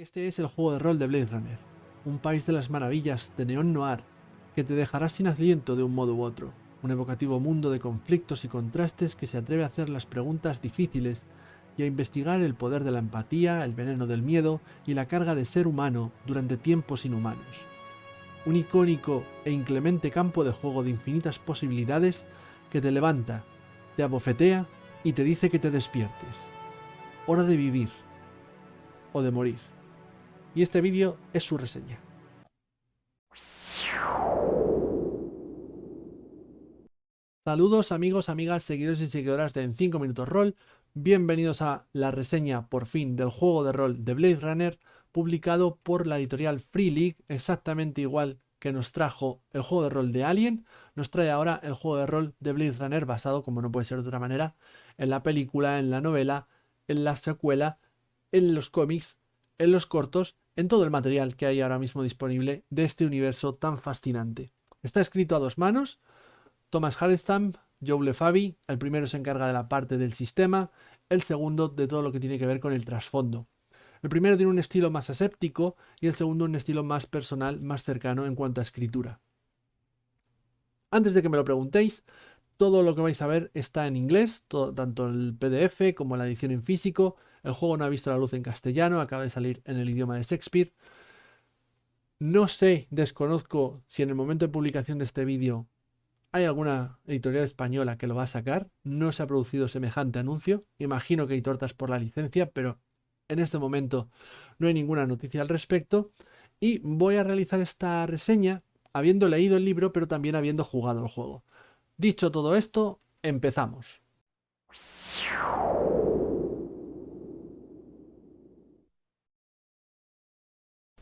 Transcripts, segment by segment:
Este es el juego de rol de Blade Runner, un país de las maravillas de Neon Noir que te dejará sin aliento de un modo u otro, un evocativo mundo de conflictos y contrastes que se atreve a hacer las preguntas difíciles y a investigar el poder de la empatía, el veneno del miedo y la carga de ser humano durante tiempos inhumanos. Un icónico e inclemente campo de juego de infinitas posibilidades que te levanta, te abofetea y te dice que te despiertes. Hora de vivir o de morir. Y este vídeo es su reseña. Saludos amigos, amigas, seguidores y seguidoras de En 5 Minutos Roll. Bienvenidos a la reseña por fin del juego de rol de Blade Runner, publicado por la editorial Free League, exactamente igual que nos trajo el juego de rol de Alien, nos trae ahora el juego de rol de Blade Runner basado, como no puede ser de otra manera, en la película, en la novela, en la secuela, en los cómics, en los cortos, en todo el material que hay ahora mismo disponible de este universo tan fascinante. Está escrito a dos manos. Thomas Halestamp, Joe LeFabi, el primero se encarga de la parte del sistema, el segundo de todo lo que tiene que ver con el trasfondo. El primero tiene un estilo más aséptico y el segundo un estilo más personal, más cercano en cuanto a escritura. Antes de que me lo preguntéis, todo lo que vais a ver está en inglés, tanto el PDF como la edición en físico. El juego no ha visto la luz en castellano, acaba de salir en el idioma de Shakespeare. No sé, desconozco si en el momento de publicación de este vídeo hay alguna editorial española que lo va a sacar. No se ha producido semejante anuncio. Imagino que hay tortas por la licencia, pero en este momento no hay ninguna noticia al respecto. Y voy a realizar esta reseña habiendo leído el libro, pero también habiendo jugado el juego. Dicho todo esto, empezamos.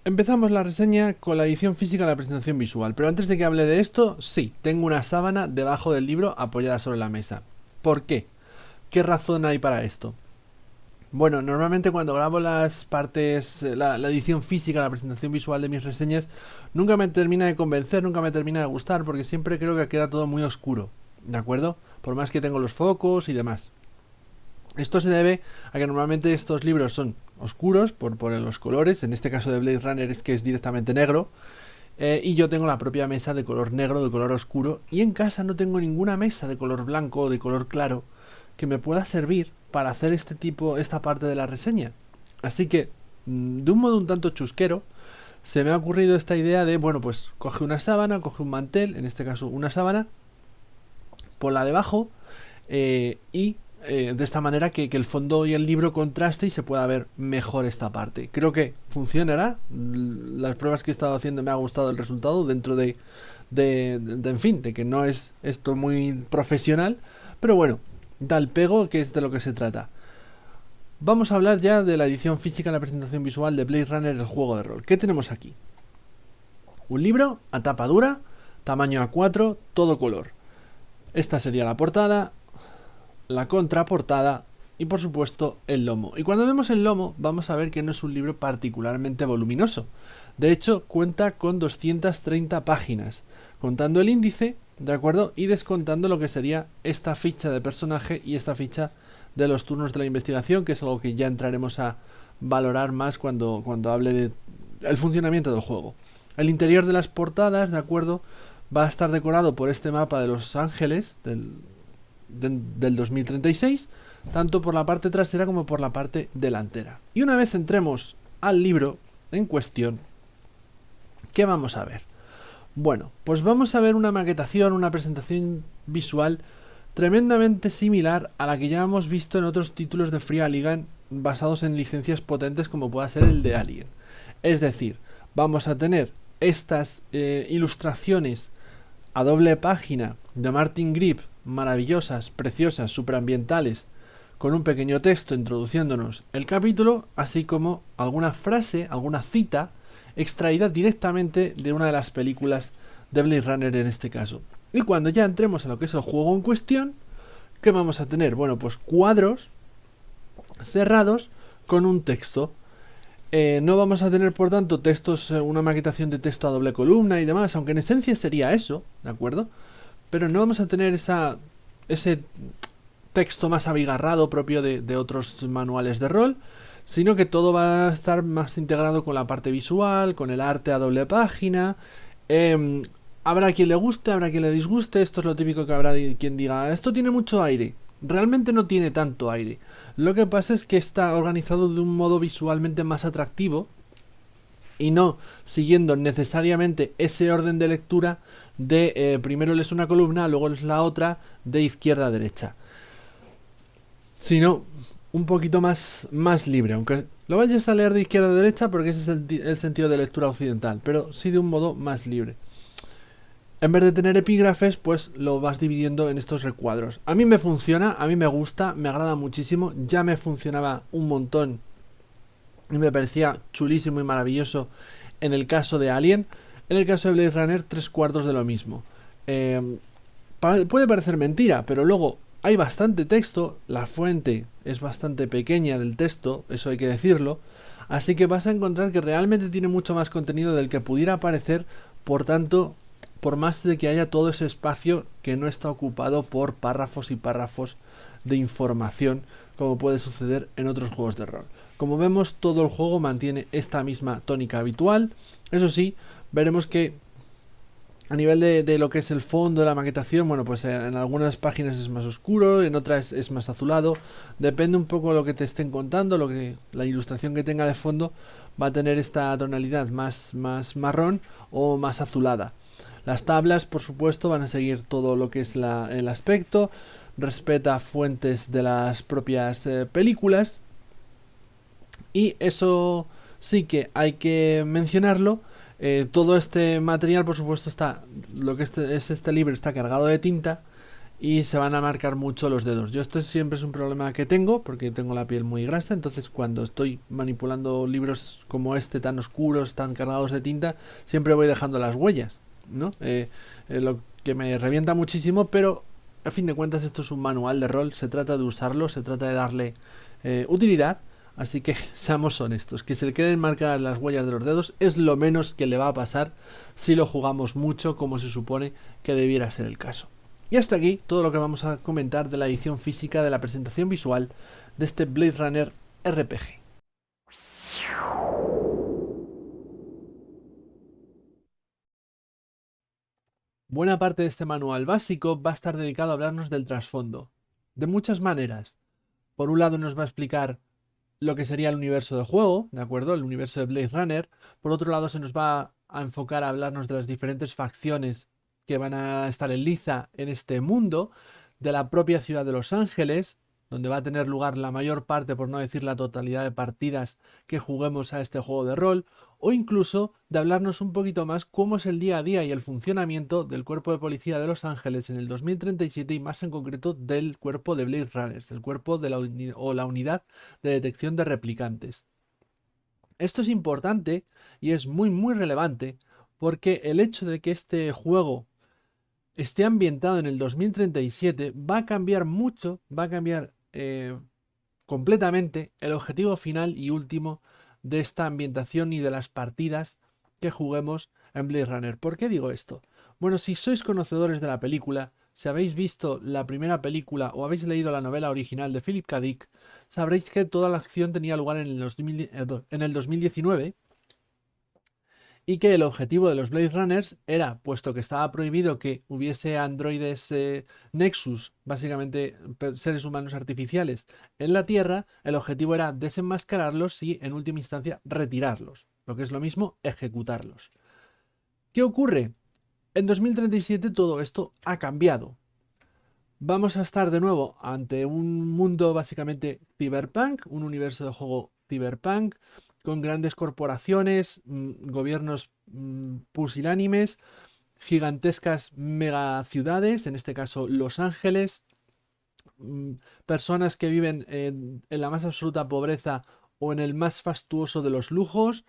Empezamos la reseña con la edición física de la presentación visual, pero antes de que hable de esto, sí, tengo una sábana debajo del libro apoyada sobre la mesa. ¿Por qué? ¿Qué razón hay para esto? Bueno, normalmente cuando grabo las partes, la edición física, la presentación visual de mis reseñas, nunca me termina de convencer, nunca me termina de gustar, porque siempre creo que queda todo muy oscuro, ¿de acuerdo? Por más que tengo los focos y demás. Esto se debe a que normalmente estos libros son oscuros por los colores. En este caso de Blade Runner es que es directamente negro. Y yo tengo la propia mesa de color negro, de color oscuro. Y en casa no tengo ninguna mesa de color blanco o de color claro que me pueda servir para hacer esta parte de la reseña. Así que, de un modo un tanto chusquero, se me ha ocurrido esta idea de, bueno, pues coge una sábana, coge un mantel, en este caso una sábana, ponla debajo y de esta manera que el fondo y el libro contraste y se pueda ver mejor esta parte. Creo que funcionará. Las pruebas que he estado haciendo me ha gustado el resultado dentro de en fin, de que no es esto muy profesional, pero bueno, da el pego, que es de lo que se trata. Vamos a hablar ya de la edición física, la presentación visual de Blade Runner, el juego de rol. ¿Qué tenemos aquí? Un libro a tapa dura, tamaño A4, todo color. Esta sería la portada, la contraportada y por supuesto el lomo. Y cuando vemos el lomo vamos a ver que no es un libro particularmente voluminoso. De hecho cuenta con 230 páginas, contando el índice, ¿de acuerdo? Y descontando lo que sería esta ficha de personaje y esta ficha de los turnos de la investigación, que es algo que ya entraremos a valorar más cuando hable de el funcionamiento del juego. El interior de las portadas, ¿de acuerdo? Va a estar decorado por este mapa de Los Ángeles del 2036, tanto por la parte trasera como por la parte delantera. Y una vez entremos al libro en cuestión, ¿qué vamos a ver? Bueno, pues vamos a ver una maquetación, una presentación visual tremendamente similar a la que ya hemos visto en otros títulos de Free Alligan basados en licencias potentes como pueda ser el de Alien. Es decir, vamos a tener estas ilustraciones a doble página de Martin Grip, maravillosas, preciosas, superambientales, con un pequeño texto introduciéndonos el capítulo, así como alguna frase, alguna cita extraída directamente de una de las películas de Blade Runner en este caso. Y cuando ya entremos en lo que es el juego en cuestión, ¿qué vamos a tener? Bueno, pues cuadros cerrados con un texto. No vamos a tener, por tanto, textos, una maquetación de texto a doble columna y demás, aunque en esencia sería eso, ¿de acuerdo? Pero no vamos a tener ese texto más abigarrado propio de otros manuales de rol, sino que todo va a estar más integrado con la parte visual, con el arte a doble página. Eh, Habrá quien le guste, habrá quien le disguste. Esto es lo típico que habrá quien diga, esto tiene mucho aire. Realmente no tiene tanto aire. Lo que pasa es que está organizado de un modo visualmente más atractivo y no siguiendo necesariamente ese orden de lectura de primero lees una columna, luego lees la otra de izquierda a derecha. Sino un poquito más libre, aunque lo vayas a leer de izquierda a derecha porque ese es el sentido de lectura occidental, pero sí de un modo más libre. En vez de tener epígrafes, pues lo vas dividiendo en estos recuadros. A mí me funciona, a mí me gusta, me agrada muchísimo, ya me funcionaba un montón y me parecía chulísimo y maravilloso en el caso de Alien. En el caso de Blade Runner, 3/4 de lo mismo. Puede parecer mentira, pero luego hay bastante texto, la fuente es bastante pequeña del texto, eso hay que decirlo, así que vas a encontrar que realmente tiene mucho más contenido del que pudiera parecer, por tanto, por más de que haya todo ese espacio que no está ocupado por párrafos y párrafos de información, como puede suceder en otros juegos de rol. Como vemos, todo el juego mantiene esta misma tónica habitual. Eso sí, veremos que a nivel de lo que es el fondo de la maquetación, bueno, pues en algunas páginas es más oscuro, en otras es más azulado. Depende un poco de lo que te estén contando, la ilustración que tenga de fondo va a tener esta tonalidad más marrón o más azulada. Las tablas, por supuesto, van a seguir todo lo que es el aspecto, respeta fuentes de las propias películas, y eso sí que hay que mencionarlo. Todo este material, por supuesto, lo que este libro está cargado de tinta y se van a marcar mucho los dedos. Yo esto siempre es un problema que tengo porque tengo la piel muy grasa, entonces cuando estoy manipulando libros como este tan oscuros, tan cargados de tinta, siempre voy dejando las huellas, ¿no? Lo que me revienta muchísimo, pero a fin de cuentas esto es un manual de rol, se trata de usarlo, se trata de darle utilidad. Así que seamos honestos, que se le queden marcadas las huellas de los dedos es lo menos que le va a pasar si lo jugamos mucho como se supone que debiera ser el caso. Y hasta aquí todo lo que vamos a comentar de la edición física de la presentación visual de este Blade Runner RPG. Buena parte de este manual básico va a estar dedicado a hablarnos del trasfondo, de muchas maneras. Por un lado nos va a explicar lo que sería el universo del juego, ¿de acuerdo? El universo de Blade Runner. Por otro lado, se nos va a enfocar a hablarnos de las diferentes facciones que van a estar en liza en este mundo, de la propia ciudad de Los Ángeles, donde va a tener lugar la mayor parte, por no decir la totalidad de partidas que juguemos a este juego de rol, o incluso de hablarnos un poquito más cómo es el día a día y el funcionamiento del cuerpo de policía de Los Ángeles en el 2037 y más en concreto del cuerpo de Blade Runners, el cuerpo de la unidad de detección de replicantes. Esto es importante y es muy relevante porque el hecho de que este juego esté ambientado en el 2037 va a cambiar mucho, va a cambiar completamente el objetivo final y último de esta ambientación y de las partidas que juguemos en Blade Runner. ¿Por qué digo esto? Bueno, si sois conocedores de la película, si habéis visto la primera película o habéis leído la novela original de Philip K. Dick, sabréis que toda la acción tenía lugar en el 2019 y que el objetivo de los Blade Runners era, puesto que estaba prohibido que hubiese androides Nexus, básicamente seres humanos artificiales, en la Tierra, el objetivo era desenmascararlos y, en última instancia, retirarlos. Lo que es lo mismo, ejecutarlos. ¿Qué ocurre? En 2037 todo esto ha cambiado. Vamos a estar de nuevo ante un mundo básicamente cyberpunk, un universo de juego cyberpunk, con grandes corporaciones, gobiernos pusilánimes, gigantescas megaciudades, en este caso Los Ángeles, personas que viven en la más absoluta pobreza o en el más fastuoso de los lujos,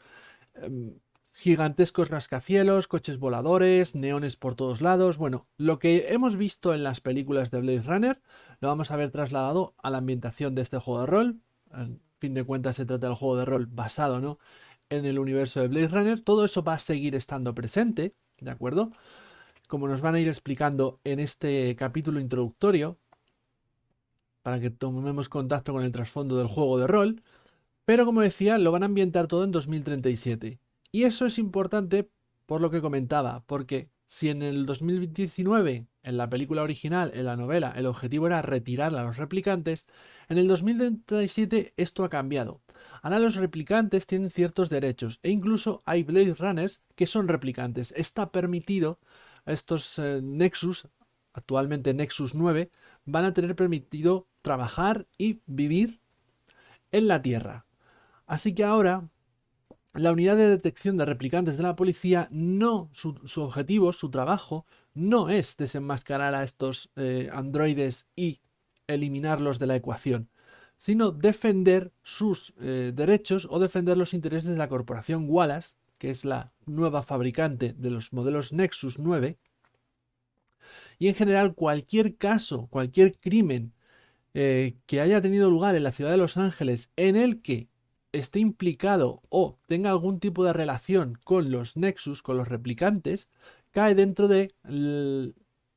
gigantescos rascacielos, coches voladores, neones por todos lados. Bueno, lo que hemos visto en las películas de Blade Runner lo vamos a ver trasladado a la ambientación de este juego de rol. En fin de cuentas se trata del juego de rol basado, ¿no?, en el universo de Blade Runner. Todo eso va a seguir estando presente, ¿de acuerdo? Como nos van a ir explicando en este capítulo introductorio, para que tomemos contacto con el trasfondo del juego de rol. Pero como decía, lo van a ambientar todo en 2037. Y eso es importante por lo que comentaba, porque si en el 2019, en la película original, en la novela, el objetivo era retirar a los replicantes, en el 2037 esto ha cambiado. Ahora los replicantes tienen ciertos derechos e incluso hay Blade Runners que son replicantes. Está permitido, estos Nexus, actualmente Nexus 9, van a tener permitido trabajar y vivir en la Tierra. Así que ahora la unidad de detección de replicantes de la policía su objetivo, su trabajo, no es desenmascarar a estos androides y eliminarlos de la ecuación, sino defender sus derechos o defender los intereses de la corporación Wallace, que es la nueva fabricante de los modelos Nexus 9, y en general cualquier caso, cualquier crimen que haya tenido lugar en la ciudad de Los Ángeles en el que esté implicado o tenga algún tipo de relación con los Nexus, con los replicantes, cae dentro de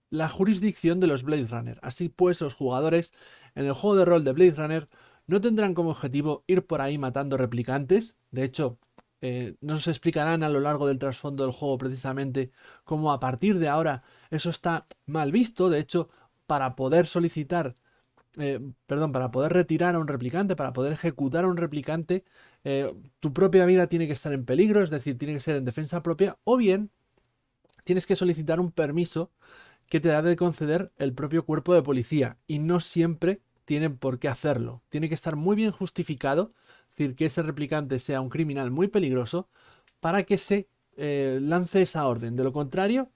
la jurisdicción de los Blade Runner. Así pues, los jugadores en el juego de rol de Blade Runner no tendrán como objetivo ir por ahí matando replicantes. De hecho, nos explicarán a lo largo del trasfondo del juego precisamente cómo a partir de ahora eso está mal visto. De hecho, para poder solicitar para poder retirar a un replicante, para poder ejecutar a un replicante, tu propia vida tiene que estar en peligro, es decir, tiene que ser en defensa propia, o bien tienes que solicitar un permiso que te ha de conceder el propio cuerpo de policía, y no siempre tienen por qué hacerlo. Tiene que estar muy bien justificado, es decir, que ese replicante sea un criminal muy peligroso, para que se lance esa orden. De lo contrario,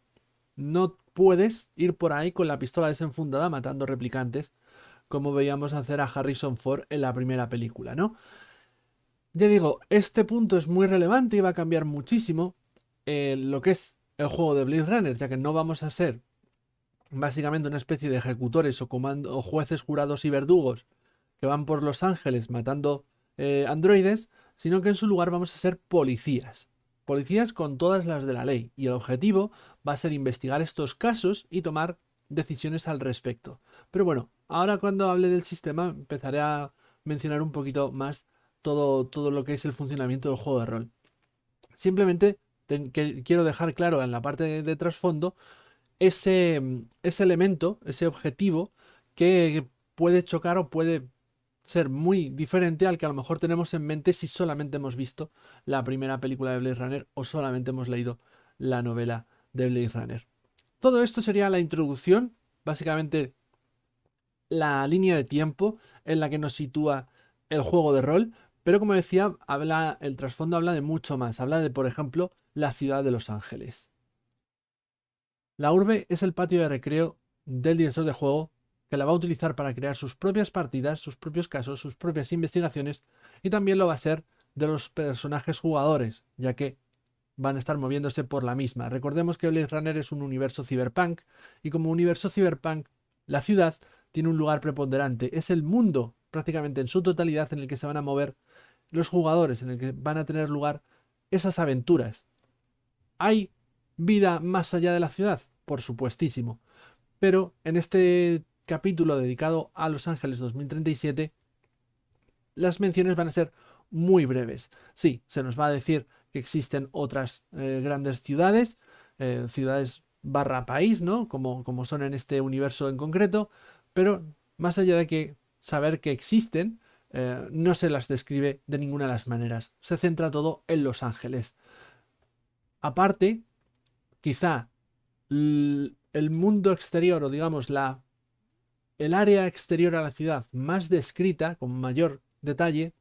no puedes ir por ahí con la pistola desenfundada matando replicantes como veíamos hacer a Harrison Ford en la primera película, ¿no? Ya digo, este punto es muy relevante y va a cambiar muchísimo lo que es el juego de Blade Runner, ya que no vamos a ser básicamente una especie de ejecutores o jueces, jurados y verdugos que van por Los Ángeles matando androides, sino que en su lugar vamos a ser policías. Policías con todas las de la ley. Y el objetivo va a ser investigar estos casos y tomar decisiones al respecto. Pero bueno, ahora cuando hable del sistema empezaré a mencionar un poquito más todo lo que es el funcionamiento del juego de rol. Simplemente que quiero dejar claro en la parte de trasfondo ese elemento, ese objetivo que puede chocar o puede ser muy diferente al que a lo mejor tenemos en mente si solamente hemos visto la primera película de Blade Runner o solamente hemos leído la novela de Blade Runner. Todo esto sería la introducción, básicamente la línea de tiempo en la que nos sitúa el juego de rol, pero como decía, el trasfondo habla de mucho más, habla de, por ejemplo, la ciudad de Los Ángeles. La urbe es el patio de recreo del director de juego que la va a utilizar para crear sus propias partidas, sus propios casos, sus propias investigaciones y también lo va a ser de los personajes jugadores, ya que van a estar moviéndose por la misma. Recordemos que Blade Runner es un universo cyberpunk y como universo cyberpunk la ciudad tiene un lugar preponderante, es el mundo prácticamente en su totalidad en el que se van a mover los jugadores, en el que van a tener lugar esas aventuras. ¿Hay vida más allá de la ciudad? Por supuestísimo. Pero en este capítulo dedicado a Los Ángeles 2037, las menciones van a ser muy breves. Sí, se nos va a decir que existen otras grandes ciudades, ciudades barra país, ¿no? Como son en este universo en concreto, pero más allá de que saber que existen, no se las describe de ninguna de las maneras. Se centra todo en Los Ángeles. Aparte, quizá el mundo exterior o digamos el área exterior a la ciudad más descrita, con mayor detalle,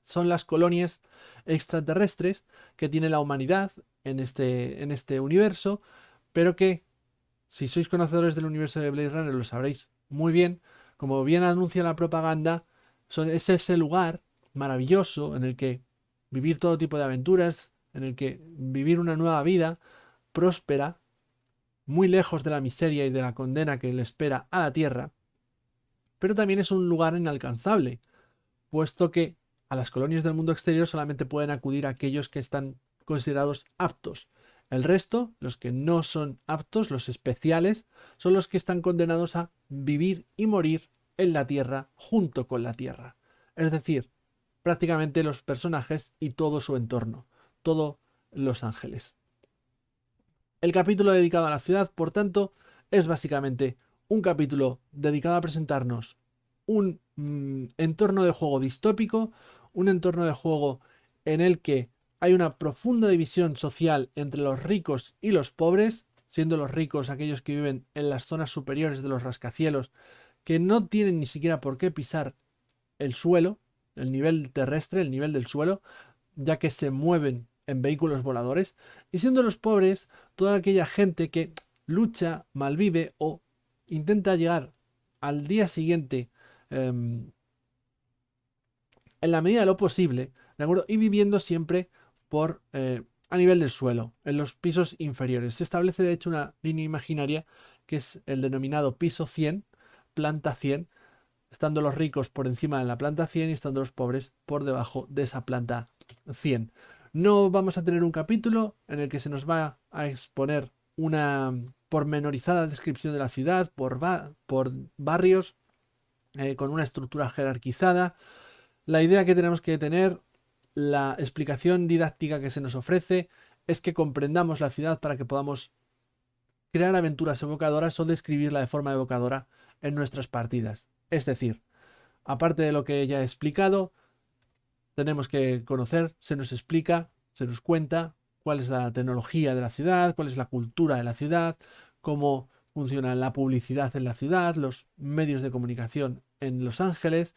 son las colonias extraterrestres que tiene la humanidad en este universo, pero que, si sois conocedores del universo de Blade Runner, lo sabréis muy bien, como bien anuncia la propaganda, es ese lugar maravilloso en el que vivir todo tipo de aventuras, en el que vivir una nueva vida próspera, muy lejos de la miseria y de la condena que le espera a la Tierra, pero también es un lugar inalcanzable, puesto que a las colonias del mundo exterior solamente pueden acudir aquellos que están considerados aptos. El resto, los que no son aptos, los especiales, son los que están condenados a vivir y morir en la Tierra junto con la Tierra. Es decir, prácticamente los personajes y todo su entorno, todos Los Ángeles. El capítulo dedicado a la ciudad, por tanto, es básicamente un capítulo dedicado a presentarnos un entorno de juego distópico, un entorno de juego en el que hay una profunda división social entre los ricos y los pobres, siendo los ricos aquellos que viven en las zonas superiores de los rascacielos, que no tienen ni siquiera por qué pisar el suelo, el nivel terrestre, el nivel del suelo, ya que se mueven en vehículos voladores, y siendo los pobres toda aquella gente que lucha, malvive o intenta llegar al día siguiente en la medida de lo posible, ¿de acuerdo? Y viviendo siempre por a nivel del suelo, en los pisos inferiores. Se establece de hecho una línea imaginaria que es el denominado piso 100, planta 100, estando los ricos por encima de la planta 100 y estando los pobres por debajo de esa planta 100. No vamos a tener un capítulo en el que se nos va a exponer una pormenorizada descripción de la ciudad por barrios con una estructura jerarquizada. La idea que tenemos que tener, la explicación didáctica que se nos ofrece, es que comprendamos la ciudad para que podamos crear aventuras evocadoras o describirla de forma evocadora en nuestras partidas. Es decir, aparte de lo que ya he explicado, tenemos que conocer, se nos explica, se nos cuenta cuál es la tecnología de la ciudad, cuál es la cultura de la ciudad, cómo funciona la publicidad en la ciudad, los medios de comunicación en Los Ángeles,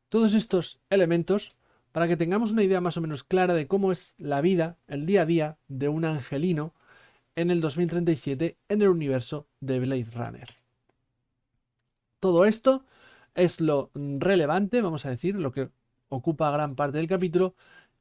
todos estos elementos para que tengamos una idea más o menos clara de cómo es la vida, el día a día de un angelino en el 2037 en el universo de Blade Runner. Todo esto es lo relevante, vamos a decir, lo que ocupa gran parte del capítulo,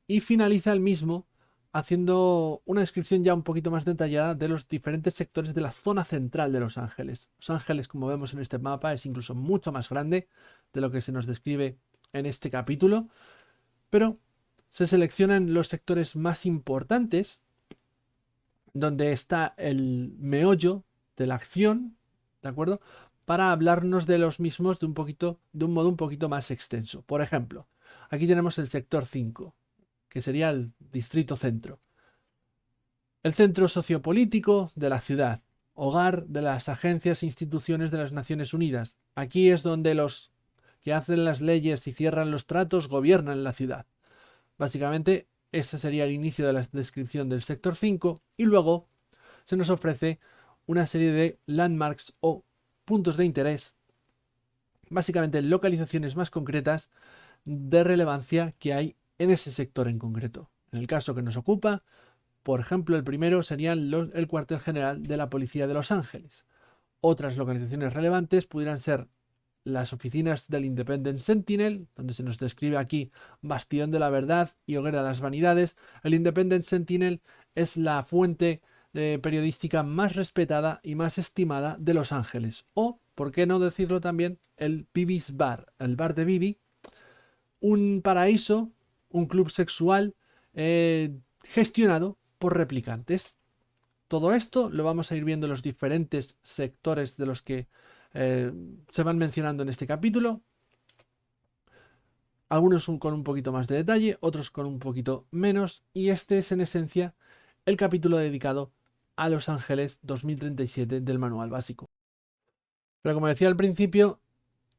y finaliza el mismo haciendo una descripción ya un poquito más detallada de los diferentes sectores de la zona central de Los Ángeles. Los Ángeles, como vemos en este mapa, es incluso mucho más grande de lo que se nos describe en este capítulo, pero se seleccionan los sectores más importantes donde está el meollo de la acción, ¿de acuerdo? Para hablarnos de los mismos de un modo un poquito más extenso. Por ejemplo, aquí tenemos el sector 5, que sería el distrito centro. El centro sociopolítico de la ciudad, hogar de las agencias e instituciones de las Naciones Unidas. Aquí es donde los que hacen las leyes y cierran los tratos gobiernan la ciudad. Básicamente, ese sería el inicio de la descripción del sector 5 y luego se nos ofrece una serie de landmarks o puntos de interés, básicamente localizaciones más concretas de relevancia que hay en ese sector en concreto. En el caso que nos ocupa, por ejemplo, el primero sería el cuartel general de la Policía de Los Ángeles. Otras localizaciones relevantes pudieran ser las oficinas del Independent Sentinel, donde se nos describe aquí Bastión de la Verdad y Hoguera de las Vanidades. El Independent Sentinel es la fuente periodística más respetada y más estimada de Los Ángeles. O, por qué no decirlo también, el Bibi's Bar, el bar de Bibi, un paraíso, un club sexual gestionado por replicantes. Todo esto lo vamos a ir viendo en los diferentes sectores de los que se van mencionando en este capítulo. Algunos con un poquito más de detalle, otros con un poquito menos, y este es en esencia el capítulo dedicado a Los Ángeles 2037 del manual básico. Pero como decía al principio,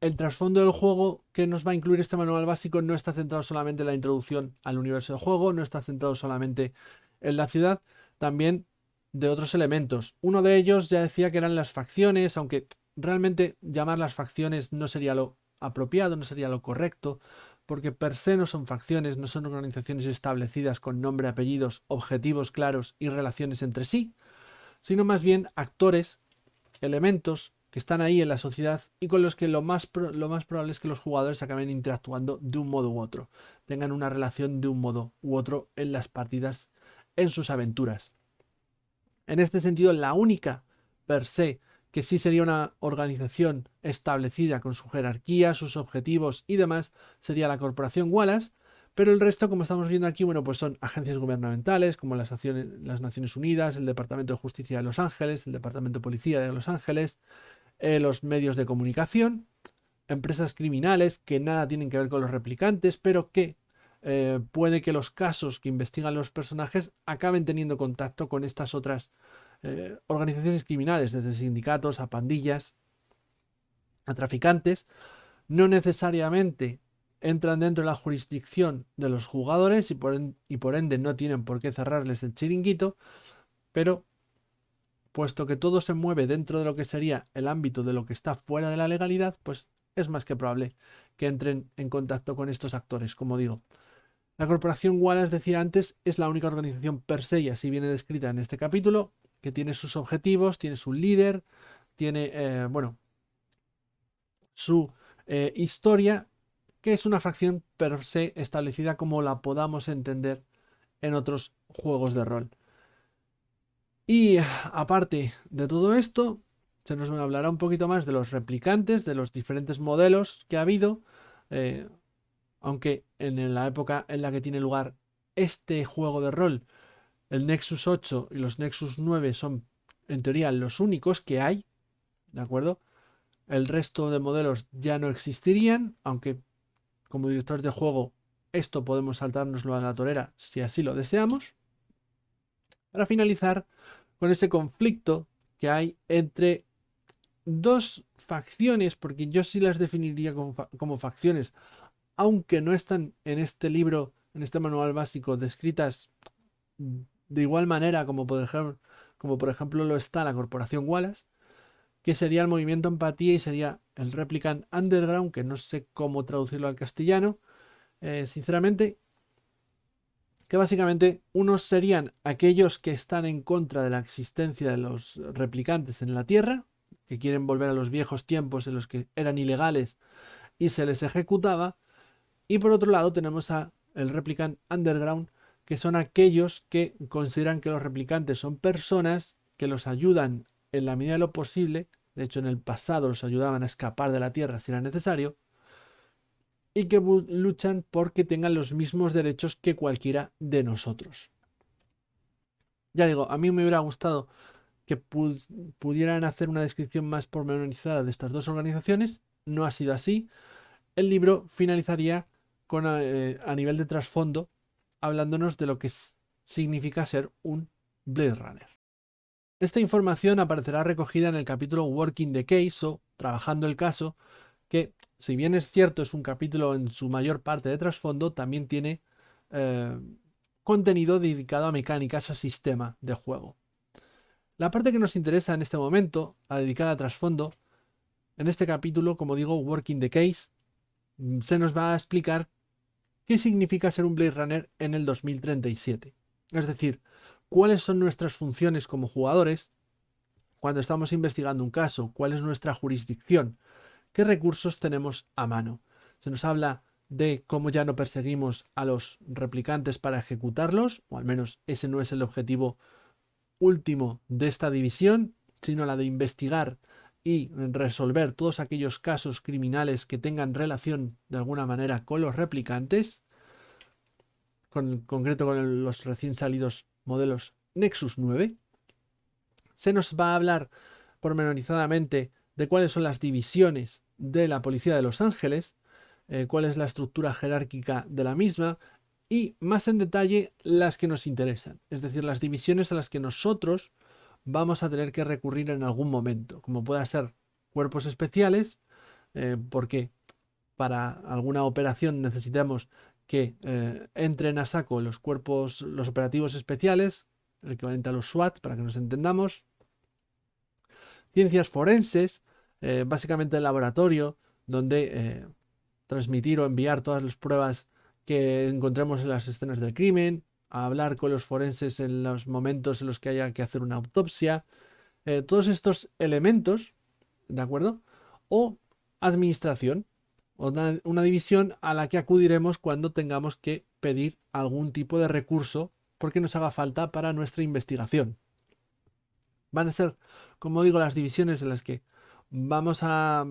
el trasfondo del juego que nos va a incluir este manual básico no está centrado solamente en la introducción al universo del juego, no está centrado solamente en la ciudad, también de otros elementos. Uno de ellos ya decía que eran las facciones, aunque realmente llamar las facciones no sería lo apropiado, no sería lo correcto, porque per se no son facciones, no son organizaciones establecidas con nombre, apellidos, objetivos claros y relaciones entre sí, sino más bien actores, elementos que están ahí en la sociedad y con los que lo más probable es que los jugadores acaben interactuando de un modo u otro, tengan una relación de un modo u otro en las partidas, en sus aventuras. En este sentido, la única per se que sí sería una organización establecida con su jerarquía, sus objetivos y demás, sería la Corporación Wallace, pero el resto, como estamos viendo aquí, bueno, pues son agencias gubernamentales como las Naciones Unidas, el Departamento de Justicia de Los Ángeles, el Departamento de Policía de Los Ángeles, los medios de comunicación, empresas criminales que nada tienen que ver con los replicantes, pero que puede que los casos que investigan los personajes acaben teniendo contacto con estas otras organizaciones criminales, desde sindicatos a pandillas, a traficantes. No necesariamente entran dentro de la jurisdicción de los jugadores y por ende no tienen por qué cerrarles el chiringuito, pero puesto que todo se mueve dentro de lo que sería el ámbito de lo que está fuera de la legalidad, pues es más que probable que entren en contacto con estos actores, como digo. La corporación Wallace, decía antes, es la única organización per se, y así viene descrita en este capítulo, que tiene sus objetivos, tiene su líder, tiene, su historia, que es una facción per se establecida como la podamos entender en otros juegos de rol. Y aparte de todo esto, se nos hablará un poquito más de los replicantes, de los diferentes modelos que ha habido, aunque en la época en la que tiene lugar este juego de rol, el Nexus 8 y los Nexus 9 son en teoría los únicos que hay, ¿de acuerdo? El resto de modelos ya no existirían, aunque como directores de juego esto podemos saltárnoslo a la torera si así lo deseamos. Para finalizar con ese conflicto que hay entre dos facciones, porque yo sí las definiría como facciones, aunque no están en este libro, en este manual básico, descritas de igual manera como por ejemplo lo está la Corporación Wallace, que sería el movimiento Empatía y sería el Replicant Underground, que no sé cómo traducirlo al castellano, sinceramente, que básicamente unos serían aquellos que están en contra de la existencia de los replicantes en la Tierra, que quieren volver a los viejos tiempos en los que eran ilegales y se les ejecutaba, y por otro lado tenemos a el Replicant Underground, que son aquellos que consideran que los replicantes son personas que los ayudan en la medida de lo posible, de hecho en el pasado los ayudaban a escapar de la Tierra si era necesario, y que luchan porque tengan los mismos derechos que cualquiera de nosotros. Ya digo, a mí me hubiera gustado que pudieran hacer una descripción más pormenorizada de estas dos organizaciones, no ha sido así. El libro finalizaría con a nivel de trasfondo, hablándonos de lo que significa ser un Blade Runner. Esta información aparecerá recogida en el capítulo Working the Case o Trabajando el caso, que si bien es cierto es un capítulo en su mayor parte de trasfondo, también tiene contenido dedicado a mecánicas, a sistema de juego. La parte que nos interesa en este momento, la dedicada a trasfondo, en este capítulo, como digo, Working the Case, se nos va a explicar qué significa ser un Blade Runner en el 2037. Es decir, cuáles son nuestras funciones como jugadores cuando estamos investigando un caso, cuál es nuestra jurisdicción, qué recursos tenemos a mano. Se nos habla de cómo ya no perseguimos a los replicantes para ejecutarlos, o al menos ese no es el objetivo último de esta división, sino la de investigar y resolver todos aquellos casos criminales que tengan relación de alguna manera con los replicantes, en concreto con los recién salidos modelos Nexus 9. Se nos va a hablar pormenorizadamente de cuáles son las divisiones de la Policía de Los Ángeles, cuál es la estructura jerárquica de la misma y más en detalle las que nos interesan, es decir, las divisiones a las que nosotros vamos a tener que recurrir en algún momento, como pueda ser cuerpos especiales, porque para alguna operación necesitamos que entren a saco los operativos especiales, el equivalente a los SWAT, para que nos entendamos. Ciencias forenses, básicamente el laboratorio, donde transmitir o enviar todas las pruebas que encontremos en las escenas del crimen, a hablar con los forenses en los momentos en los que haya que hacer una autopsia, todos estos elementos, ¿de acuerdo? O administración, o una división a la que acudiremos cuando tengamos que pedir algún tipo de recurso porque nos haga falta para nuestra investigación. Van a ser, como digo, las divisiones en las que vamos a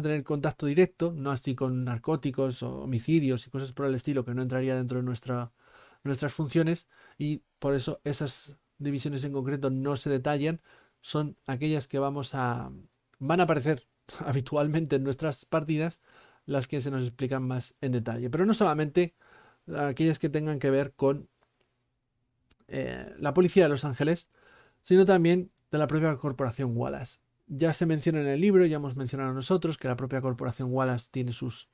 tener contacto directo, no así con narcóticos o homicidios y cosas por el estilo que no entraría dentro de nuestras funciones, y por eso esas divisiones en concreto no se detallan, son aquellas que van a aparecer habitualmente en nuestras partidas, las que se nos explican más en detalle. Pero no solamente aquellas que tengan que ver con la policía de Los Ángeles, sino también de la propia corporación Wallace. Ya se menciona en el libro, ya hemos mencionado nosotros, que la propia corporación Wallace tiene sus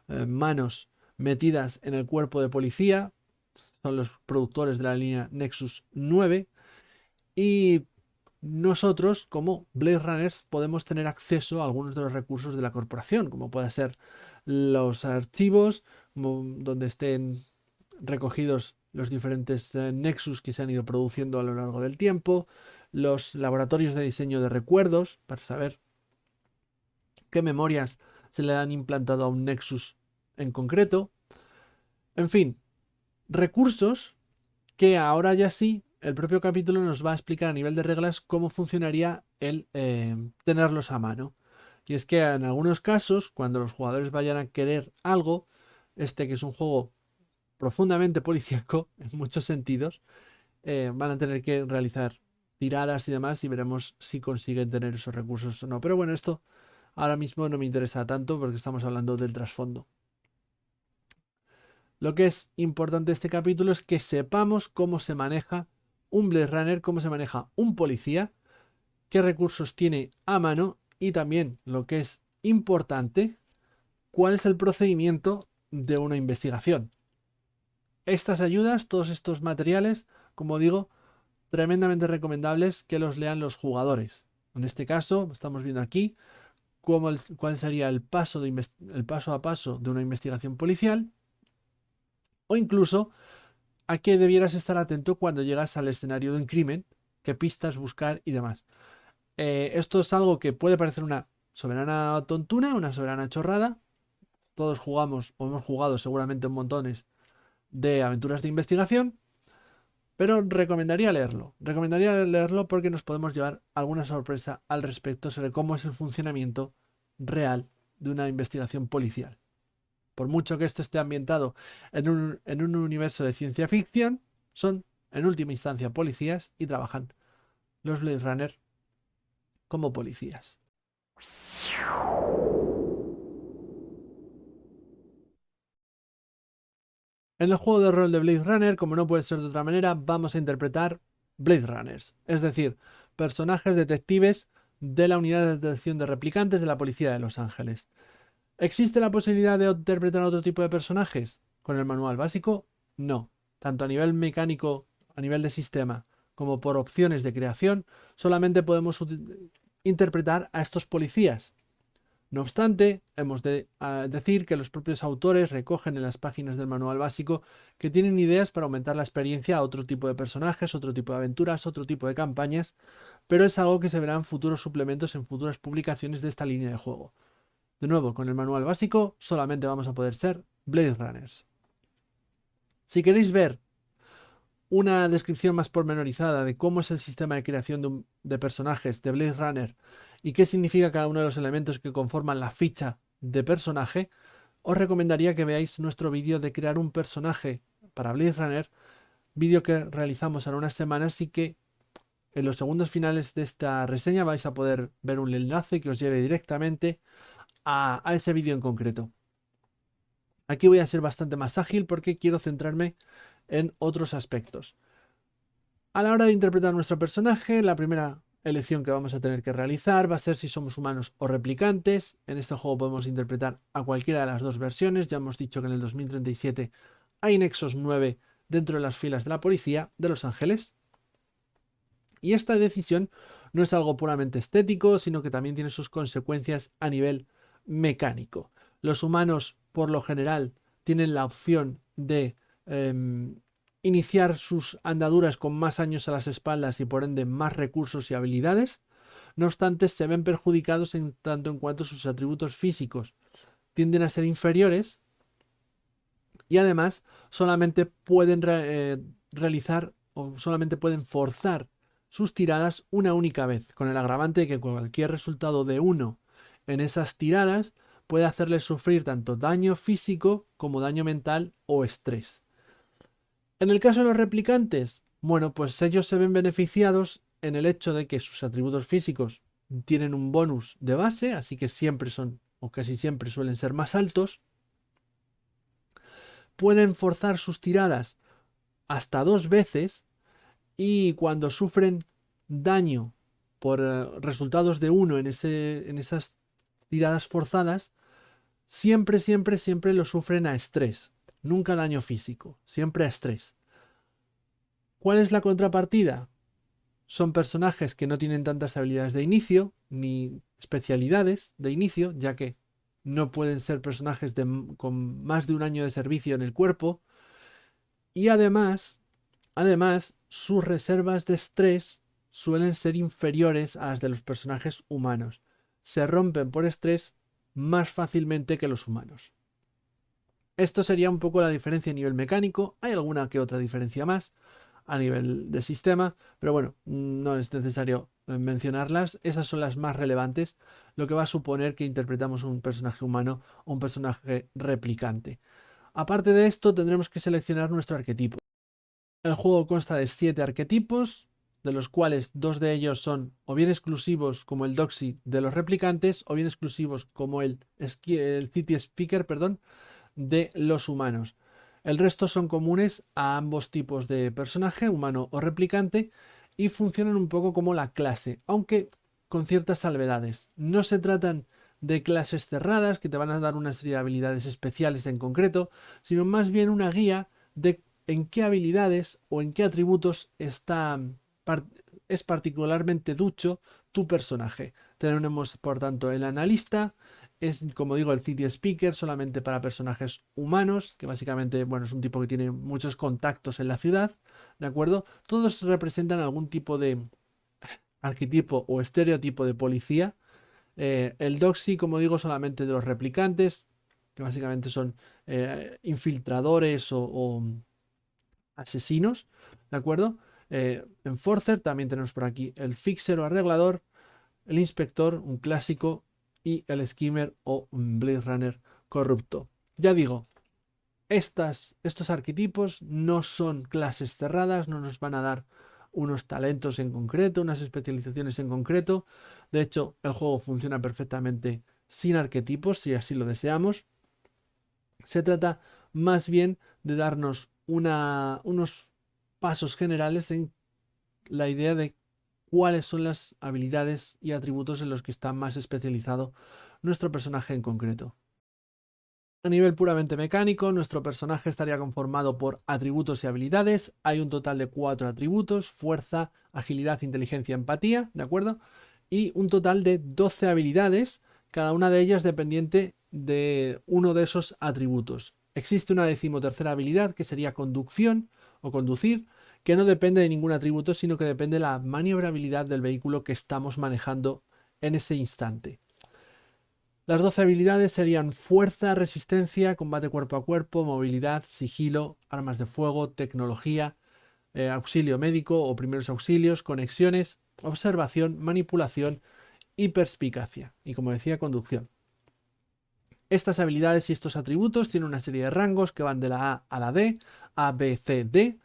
manos metidas en el cuerpo de policía, son los productores de la línea Nexus 9, y nosotros, como Blade Runners, podemos tener acceso a algunos de los recursos de la corporación, como puede ser los archivos, donde estén recogidos los diferentes Nexus que se han ido produciendo a lo largo del tiempo, los laboratorios de diseño de recuerdos, para saber qué memorias se le han implantado a un Nexus en concreto. En fin, recursos que ahora ya sí, el propio capítulo nos va a explicar a nivel de reglas cómo funcionaría el tenerlos a mano. Y es que en algunos casos, cuando los jugadores vayan a querer algo, que es un juego profundamente policíaco en muchos sentidos, van a tener que realizar tiradas y demás y veremos si consiguen tener esos recursos o no. Pero bueno, esto ahora mismo no me interesa tanto porque estamos hablando del trasfondo. Lo que es importante de este capítulo es que sepamos cómo se maneja un Blade Runner, cómo se maneja un policía, qué recursos tiene a mano y también, lo que es importante, cuál es el procedimiento de una investigación. Estas ayudas, todos estos materiales, como digo, tremendamente recomendables que los lean los jugadores. En este caso, estamos viendo aquí cuál sería el paso a paso de una investigación policial, o incluso a qué debieras estar atento cuando llegas al escenario de un crimen, qué pistas buscar y demás. Esto es algo que puede parecer una soberana tontuna, una soberana chorrada. Todos jugamos o hemos jugado seguramente montones de aventuras de investigación, pero recomendaría leerlo. Recomendaría leerlo porque nos podemos llevar alguna sorpresa al respecto sobre cómo es el funcionamiento real de una investigación policial. Por mucho que esto esté ambientado en un universo de ciencia ficción, son en última instancia policías y trabajan los Blade Runner como policías. En el juego de rol de Blade Runner, como no puede ser de otra manera, vamos a interpretar Blade Runners, es decir, personajes detectives de la unidad de detección de replicantes de la policía de Los Ángeles. ¿Existe la posibilidad de interpretar otro tipo de personajes? ¿Con el manual básico? No. Tanto a nivel mecánico, a nivel de sistema, como por opciones de creación, solamente podemos interpretar a estos policías. No obstante, hemos de decir que los propios autores recogen en las páginas del manual básico que tienen ideas para aumentar la experiencia a otro tipo de personajes, otro tipo de aventuras, otro tipo de campañas, pero es algo que se verá en futuros suplementos en futuras publicaciones de esta línea de juego. De nuevo, con el manual básico solamente vamos a poder ser Blade Runners. Si queréis ver una descripción más pormenorizada de cómo es el sistema de creación de personajes de Blade Runner y qué significa cada uno de los elementos que conforman la ficha de personaje, os recomendaría que veáis nuestro vídeo de crear un personaje para Blade Runner, vídeo que realizamos hace unas semanas y que en los segundos finales de esta reseña vais a poder ver un enlace que os lleve directamente a ese vídeo en concreto. Aquí voy a ser bastante más ágil porque quiero centrarme en otros aspectos. A la hora de interpretar nuestro personaje, la primera elección que vamos a tener que realizar va a ser si somos humanos o replicantes. En este juego podemos interpretar a cualquiera de las dos versiones. Ya hemos dicho que en el 2037 hay Nexus 9 dentro de las filas de la policía de Los Ángeles. Y esta decisión no es algo puramente estético, sino que también tiene sus consecuencias a nivel mecánico. Los humanos, por lo general, tienen la opción de iniciar sus andaduras con más años a las espaldas y por ende más recursos y habilidades. No obstante, se ven perjudicados en tanto en cuanto sus atributos físicos tienden a ser inferiores y además solamente pueden realizar o solamente pueden forzar sus tiradas una única vez, con el agravante de que cualquier resultado de 1 en esas tiradas puede hacerles sufrir tanto daño físico como daño mental o estrés. En el caso de los replicantes, bueno, pues ellos se ven beneficiados en el hecho de que sus atributos físicos tienen un bonus de base, así que siempre son, o casi siempre suelen ser más altos, pueden forzar sus tiradas hasta 2 veces y cuando sufren daño por resultados de 1 en esas tiradas forzadas, siempre, siempre, siempre lo sufren a estrés. Nunca daño físico, siempre a estrés. ¿Cuál es la contrapartida? Son personajes que no tienen tantas habilidades de inicio, ni especialidades de inicio, ya que no pueden ser personajes con más de 1 año de servicio en el cuerpo. Y además, sus reservas de estrés suelen ser inferiores a las de los personajes humanos. Se rompen por estrés más fácilmente que los humanos. Esto sería un poco la diferencia a nivel mecánico. Hay alguna que otra diferencia más a nivel de sistema, pero bueno, no es necesario mencionarlas. Esas son las más relevantes, lo que va a suponer que interpretamos un personaje humano o un personaje replicante. Aparte de esto, tendremos que seleccionar nuestro arquetipo. El juego consta de 7 arquetipos, de los cuales 2 de ellos son o bien exclusivos como el Doxy de los replicantes, o bien exclusivos como el City Speaker, de los humanos. El resto son comunes a ambos tipos de personaje, humano o replicante, y funcionan un poco como la clase, aunque con ciertas salvedades. No se tratan de clases cerradas que te van a dar una serie de habilidades especiales en concreto, sino más bien una guía de en qué habilidades o en qué atributos es particularmente ducho tu personaje. Tenemos, por tanto, el analista. Es, como digo, el City Speaker solamente para personajes humanos, que básicamente, bueno, es un tipo que tiene muchos contactos en la ciudad, ¿de acuerdo? Todos representan algún tipo de arquetipo o estereotipo de policía. El Doxy, como digo, solamente de los replicantes, que básicamente son infiltradores o asesinos, ¿de acuerdo? Enforcer, también tenemos por aquí el Fixer o arreglador, el Inspector, un clásico, y el Skimmer o Blade Runner corrupto. Ya digo, estos arquetipos no son clases cerradas, no nos van a dar unos talentos en concreto, unas especializaciones en concreto. De hecho, el juego funciona perfectamente sin arquetipos, si así lo deseamos. Se trata más bien de darnos unos pasos generales en la idea de cuáles son las habilidades y atributos en los que está más especializado nuestro personaje en concreto. A nivel puramente mecánico, nuestro personaje estaría conformado por atributos y habilidades. Hay un total de 4 atributos: fuerza, agilidad, inteligencia, empatía, ¿de acuerdo? Y un total de 12 habilidades, cada una de ellas dependiente de uno de esos atributos. Existe una 13ª habilidad que sería conducción o conducir, que no depende de ningún atributo, sino que depende de la maniobrabilidad del vehículo que estamos manejando en ese instante. Las 12 habilidades serían fuerza, resistencia, combate cuerpo a cuerpo, movilidad, sigilo, armas de fuego, tecnología, auxilio médico o primeros auxilios, conexiones, observación, manipulación y perspicacia. Y como decía, conducción. Estas habilidades y estos atributos tienen una serie de rangos que van de la A a la D, A, B, C, D.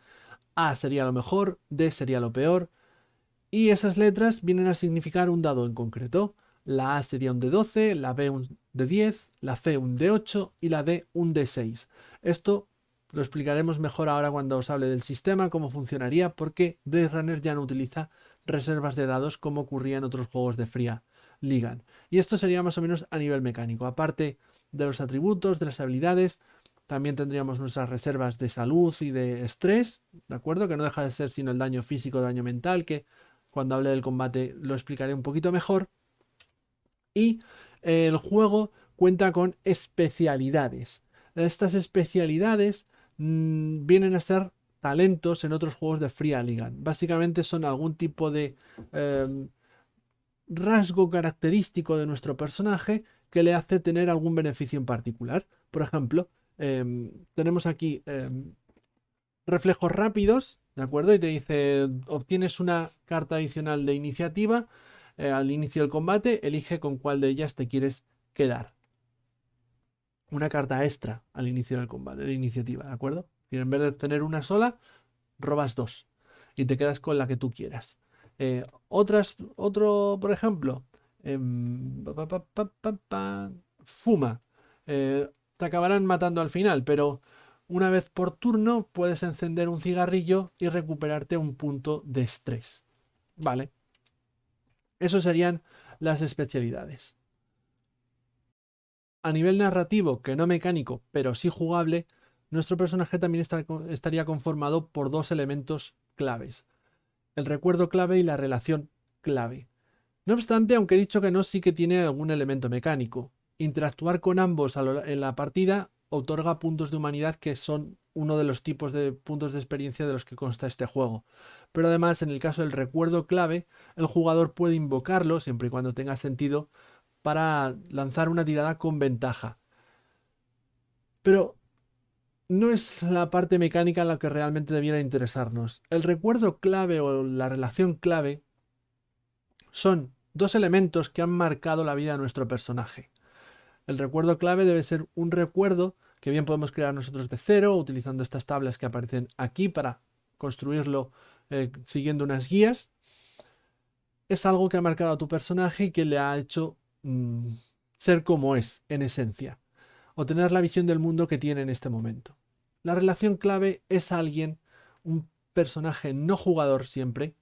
A sería lo mejor, D sería lo peor. Y esas letras vienen a significar un dado en concreto. La A sería un D12, la B un D10, la C un D8 y la D un D6. Esto lo explicaremos mejor ahora cuando os hable del sistema, cómo funcionaría, porque Blade Runner ya no utiliza reservas de dados como ocurría en otros juegos de Fria Ligan. Y esto sería más o menos a nivel mecánico. Aparte de los atributos, de las habilidades, también tendríamos nuestras reservas de salud y de estrés, ¿de acuerdo? Que no deja de ser sino el daño físico o daño mental, que cuando hable del combate lo explicaré un poquito mejor. Y el juego cuenta con especialidades. Estas especialidades vienen a ser talentos en otros juegos de Fria Ligan. Básicamente son algún tipo de rasgo característico de nuestro personaje que le hace tener algún beneficio en particular. Por ejemplo, tenemos aquí reflejos rápidos, ¿de acuerdo? Y te dice, obtienes una carta adicional de iniciativa al inicio del combate, elige con cuál de ellas te quieres quedar. Una carta extra al inicio del combate, de iniciativa, ¿de acuerdo? Y en vez de tener una sola, robas 2 y te quedas con la que tú quieras. Otro, por ejemplo, fuma. Te acabarán matando al final, pero Una vez por turno puedes encender un cigarrillo y recuperarte un punto de estrés. Vale. Eso serían las especialidades. A nivel narrativo, que no mecánico, pero sí jugable, nuestro personaje también estaría conformado por dos elementos claves: el recuerdo clave y la relación clave. No obstante, aunque he dicho que no, sí que tiene algún elemento mecánico. Interactuar con ambos en la partida otorga puntos de humanidad, que son uno de los tipos de puntos de experiencia de los que consta este juego. Pero además, en el caso del recuerdo clave, el jugador puede invocarlo, siempre y cuando tenga sentido, para lanzar una tirada con ventaja. Pero no es la parte mecánica en la que realmente debiera interesarnos. El recuerdo clave o la relación clave son dos elementos que han marcado la vida de nuestro personaje. El recuerdo clave debe ser un recuerdo que bien podemos crear nosotros de cero, utilizando estas tablas que aparecen aquí para construirlo siguiendo unas guías. Es algo que ha marcado a tu personaje y que le ha hecho ser como es, en esencia, o tener la visión del mundo que tiene en este momento. La relación clave es alguien, un personaje no jugador siempre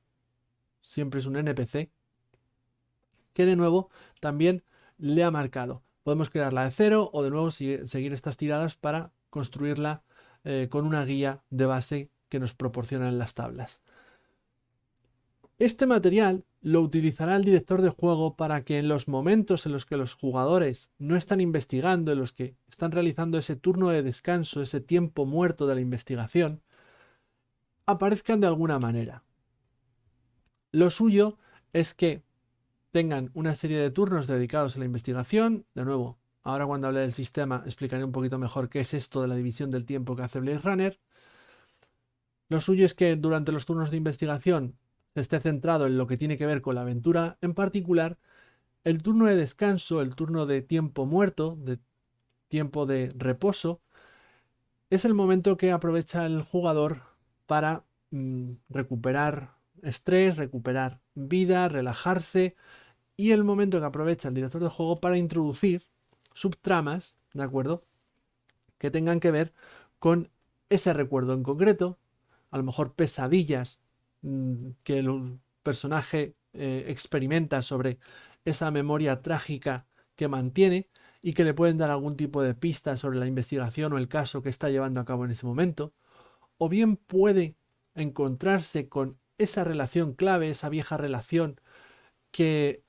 es un NPC, que de nuevo también le ha marcado. Podemos crearla de cero o de nuevo seguir estas tiradas para construirla con una guía de base que nos proporcionan las tablas. Este material lo utilizará el director de juego para que en los momentos en los que los jugadores no están investigando, en los que están realizando ese turno de descanso, ese tiempo muerto de la investigación, aparezcan de alguna manera. Lo suyo es que tengan una serie de turnos dedicados a la investigación. De nuevo, ahora cuando hable del sistema explicaré un poquito mejor qué es esto de la división del tiempo que hace Blade Runner. Lo suyo es que durante los turnos de investigación se esté centrado en lo que tiene que ver con la aventura en particular. El turno de descanso, el turno de tiempo muerto, de tiempo de reposo, es el momento que aprovecha el jugador para recuperar estrés, recuperar vida, relajarse, y el momento que aprovecha el director de juego para introducir subtramas, ¿de acuerdo?, que tengan que ver con ese recuerdo en concreto, a lo mejor pesadillas que el personaje experimenta sobre esa memoria trágica que mantiene y que le pueden dar algún tipo de pista sobre la investigación o el caso que está llevando a cabo en ese momento, o bien puede encontrarse con esa relación clave, esa vieja relación que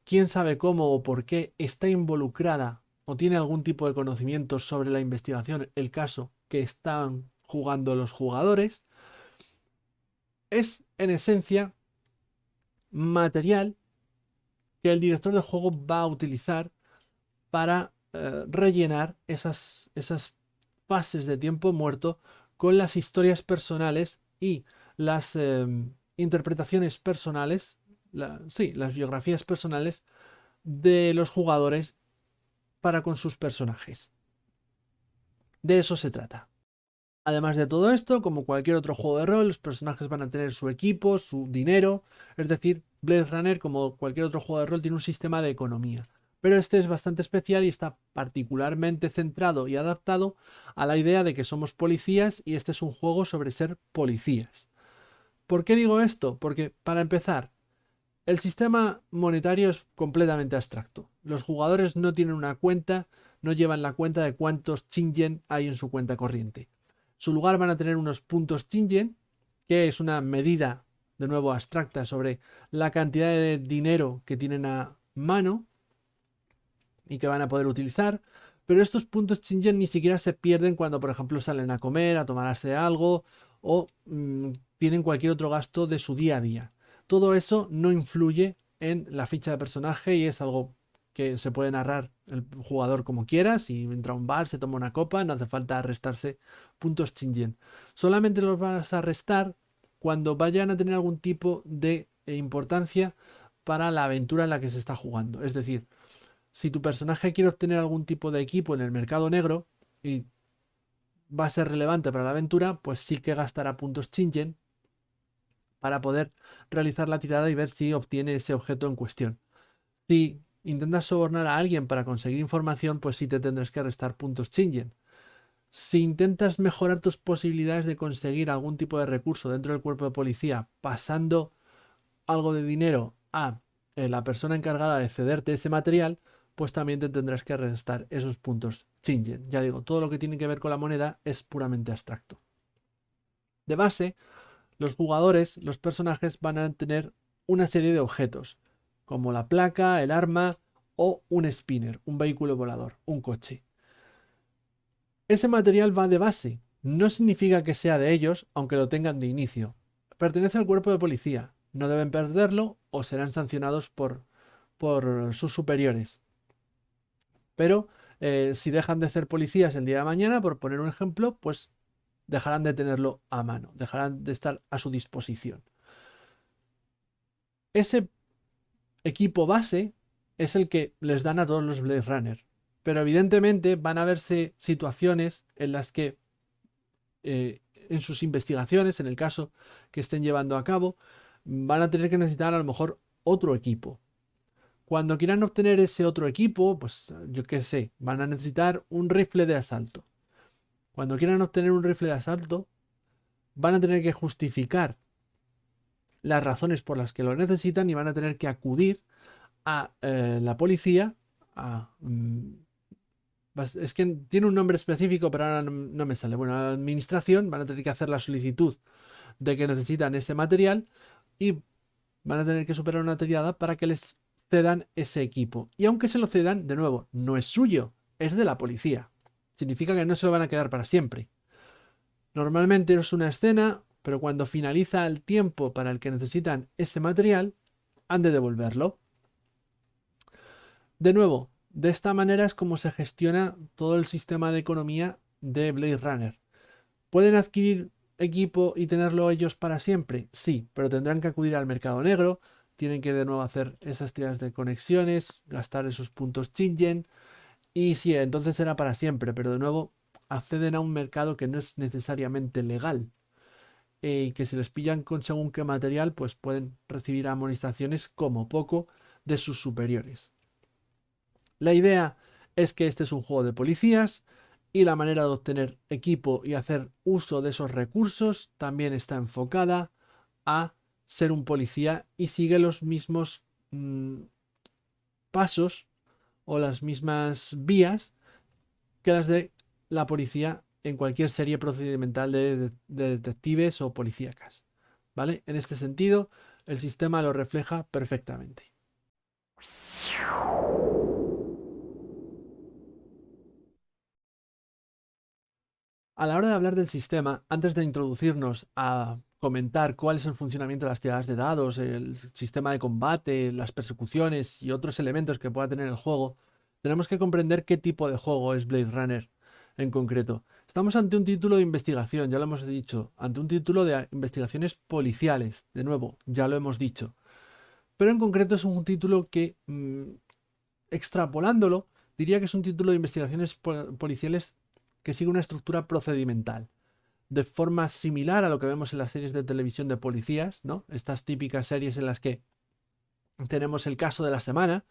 quién sabe cómo o por qué está involucrada o tiene algún tipo de conocimiento sobre la investigación, el caso que están jugando los jugadores. Es en esencia material que el director de juego va a utilizar para rellenar esas fases de tiempo muerto con las historias personales y las interpretaciones personales, las biografías personales de los jugadores para con sus personajes. De eso se trata. Además de todo esto, como cualquier otro juego de rol, los personajes van a tener su equipo, su dinero. Es decir, Blade Runner, como cualquier otro juego de rol, tiene un sistema de economía. Pero este es bastante especial y está particularmente centrado y adaptado a la idea de que somos policías, y este es un juego sobre ser policías. ¿Por qué digo esto? Porque, para empezar, el sistema monetario es completamente abstracto. Los jugadores no tienen una cuenta, no llevan la cuenta de cuántos chingen hay en su cuenta corriente. En su lugar van a tener unos puntos chingen, que es una medida, de nuevo, abstracta sobre la cantidad de dinero que tienen a mano y que van a poder utilizar. Pero estos puntos chingen ni siquiera se pierden cuando, por ejemplo, salen a comer, a tomarse algo o tienen cualquier otro gasto de su día a día. Todo eso no influye en la ficha de personaje y es algo que se puede narrar el jugador como quiera. Si entra a un bar, se toma una copa, no hace falta restarse puntos chingen. Solamente los vas a restar cuando vayan a tener algún tipo de importancia para la aventura en la que se está jugando. Es decir, si tu personaje quiere obtener algún tipo de equipo en el mercado negro y va a ser relevante para la aventura, pues sí que gastará puntos chingen para poder realizar la tirada y ver si obtiene ese objeto en cuestión. Si intentas sobornar a alguien para conseguir información, pues sí te tendrás que restar puntos chingen. Si intentas mejorar tus posibilidades de conseguir algún tipo de recurso dentro del cuerpo de policía, pasando algo de dinero a la persona encargada de cederte ese material, pues también te tendrás que restar esos puntos Shingen. Ya digo, todo lo que tiene que ver con la moneda es puramente abstracto. De base, los jugadores, los personajes van a tener una serie de objetos, como la placa, el arma o un spinner, un vehículo volador, un coche. Ese material va de base, no significa que sea de ellos, aunque lo tengan de inicio. Pertenece al cuerpo de policía, no deben perderlo o serán sancionados por sus superiores. Pero si dejan de ser policías el día de mañana, por poner un ejemplo, pues dejarán de tenerlo a mano, dejarán de estar a su disposición. Ese equipo base es el que les dan a todos los Blade Runner. Pero evidentemente van a verse situaciones en las que en sus investigaciones, en el caso que estén llevando a cabo, van a tener que necesitar a lo mejor otro equipo. Cuando quieran obtener ese otro equipo, pues yo qué sé, van a necesitar un rifle de asalto. Cuando quieran obtener un rifle de asalto, van a tener que justificar las razones por las que lo necesitan y van a tener que acudir a la policía, es que tiene un nombre específico, pero ahora no me sale. Bueno, a la administración van a tener que hacer la solicitud de que necesitan ese material y van a tener que superar una tirada para que les cedan ese equipo. Y aunque se lo cedan, de nuevo, no es suyo, es de la policía. Significa que no se lo van a quedar para siempre. Normalmente es una escena, pero cuando finaliza el tiempo para el que necesitan ese material, han de devolverlo. De nuevo, de esta manera es como se gestiona todo el sistema de economía de Blade Runner. ¿Pueden adquirir equipo y tenerlo ellos para siempre? Sí, pero tendrán que acudir al mercado negro, tienen que de nuevo hacer esas tiradas de conexiones, gastar esos puntos Shingen, y sí, entonces será para siempre, pero de nuevo acceden a un mercado que no es necesariamente legal. Y que si les pillan con según qué material, pues pueden recibir amonestaciones como poco de sus superiores. La idea es que este es un juego de policías y la manera de obtener equipo y hacer uso de esos recursos también está enfocada a ser un policía y sigue los mismos pasos o las mismas vías que las de la policía en cualquier serie procedimental de detectives o policíacas. ¿Vale? En este sentido, el sistema lo refleja perfectamente. A la hora de hablar del sistema, antes de introducirnos a comentar cuál es el funcionamiento de las tiradas de dados, el sistema de combate, las persecuciones y otros elementos que pueda tener el juego, tenemos que comprender qué tipo de juego es Blade Runner en concreto. Estamos ante un título de investigación, ya lo hemos dicho, ante un título de investigaciones policiales, de nuevo, ya lo hemos dicho. Pero en concreto es un título que, extrapolándolo, diría que es un título de investigaciones policiales que sigue una estructura procedimental, de forma similar a lo que vemos en las series de televisión de policías, ¿no? Estas típicas series en las que tenemos el caso de la semana,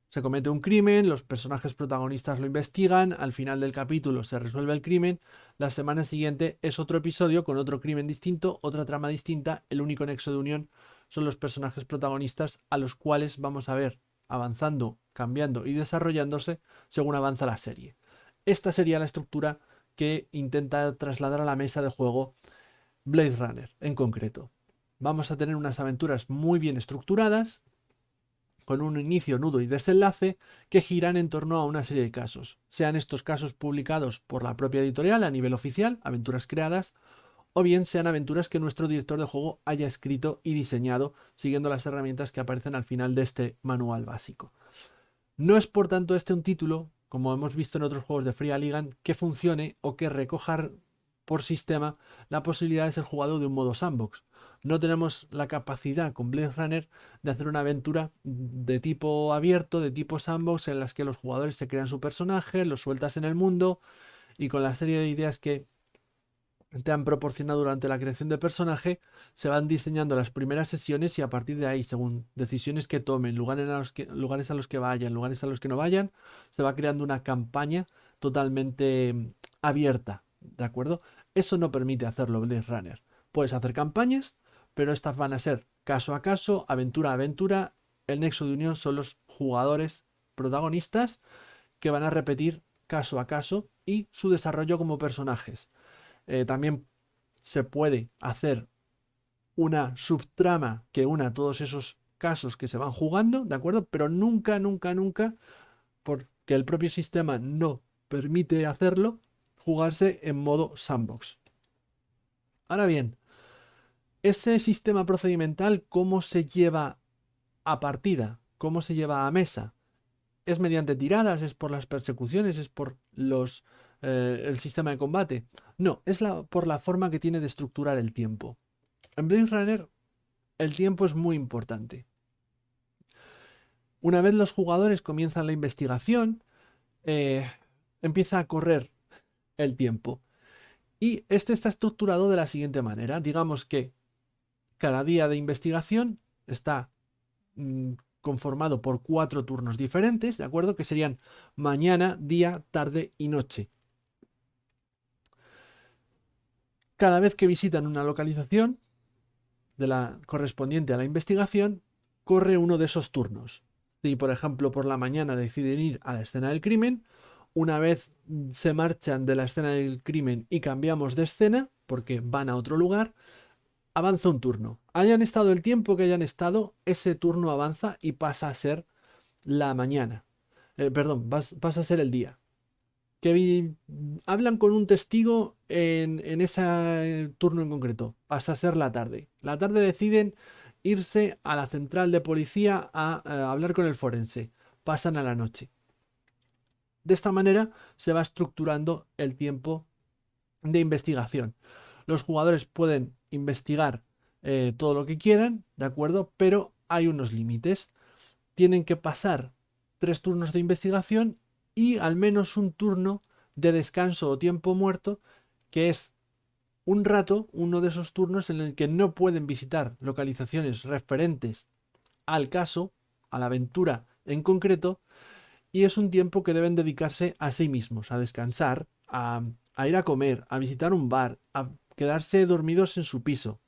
se comete un crimen, los personajes protagonistas lo investigan, al final del capítulo se resuelve el crimen, la semana siguiente es otro episodio con otro crimen distinto, otra trama distinta, el único nexo de unión son los personajes protagonistas a los cuales vamos a ver avanzando, cambiando y desarrollándose según avanza la serie. Esta sería la estructura que intenta trasladar a la mesa de juego Blade Runner en concreto. Vamos a tener unas aventuras muy bien estructuradas, con un inicio, nudo y desenlace que giran en torno a una serie de casos, sean estos casos publicados por la propia editorial a nivel oficial, aventuras creadas, o bien sean aventuras que nuestro director de juego haya escrito y diseñado siguiendo las herramientas que aparecen al final de este manual básico. No es por tanto este un título, como hemos visto en otros juegos de Free Alligan, que funcione o que recoja por sistema la posibilidad de ser jugado de un modo sandbox. No tenemos la capacidad con Blade Runner de hacer una aventura de tipo abierto, de tipo sandbox, en las que los jugadores se crean su personaje, los sueltas en el mundo y con la serie de ideas que te han proporcionado durante la creación de personaje, se van diseñando las primeras sesiones y a partir de ahí, según decisiones que tomen, lugares a los que vayan, lugares a los que no vayan, se va creando una campaña totalmente abierta, ¿de acuerdo? Eso no permite hacerlo Blade Runner. Puedes hacer campañas, pero estas van a ser caso a caso, aventura a aventura. El nexo de unión son los jugadores protagonistas que van a repetir caso a caso y su desarrollo como personajes. También se puede hacer una subtrama que una todos esos casos que se van jugando, ¿de acuerdo? Pero nunca, nunca, nunca, porque el propio sistema no permite hacerlo, jugarse en modo sandbox. Ahora bien, ese sistema procedimental, ¿cómo se lleva a partida? ¿Cómo se lleva a mesa? ¿Es mediante tiradas? ¿Es por las persecuciones? ¿Es por el sistema de combate? No, es por la forma que tiene de estructurar el tiempo. En Blade Runner el tiempo es muy importante. Una vez los jugadores comienzan la investigación, empieza a correr el tiempo. Y este está estructurado de la siguiente manera. Digamos que cada día de investigación está conformado por 4 turnos diferentes, ¿de acuerdo? Que serían mañana, día, tarde y noche. Cada vez que visitan una localización de la correspondiente a la investigación, corre uno de esos turnos. Si, por ejemplo, por la mañana deciden ir a la escena del crimen, una vez se marchan de la escena del crimen y cambiamos de escena, porque van a otro lugar, avanza un turno. Hayan estado el tiempo que hayan estado, ese turno avanza y pasa a ser la mañana. Pasa a ser el día. Hablan con un testigo en ese turno en concreto. Pasa a ser la tarde. La tarde deciden irse a la central de policía a hablar con el forense. Pasan a la noche. De esta manera se va estructurando el tiempo de investigación. Los jugadores pueden investigar todo lo que quieran, ¿de acuerdo? Pero hay unos límites. Tienen que pasar 3 turnos de investigación y al menos un turno de descanso o tiempo muerto, que es un rato, uno de esos turnos en el que no pueden visitar localizaciones referentes al caso, a la aventura en concreto, y es un tiempo que deben dedicarse a sí mismos, a descansar, a ir a comer, a visitar un bar, a quedarse dormidos en su piso.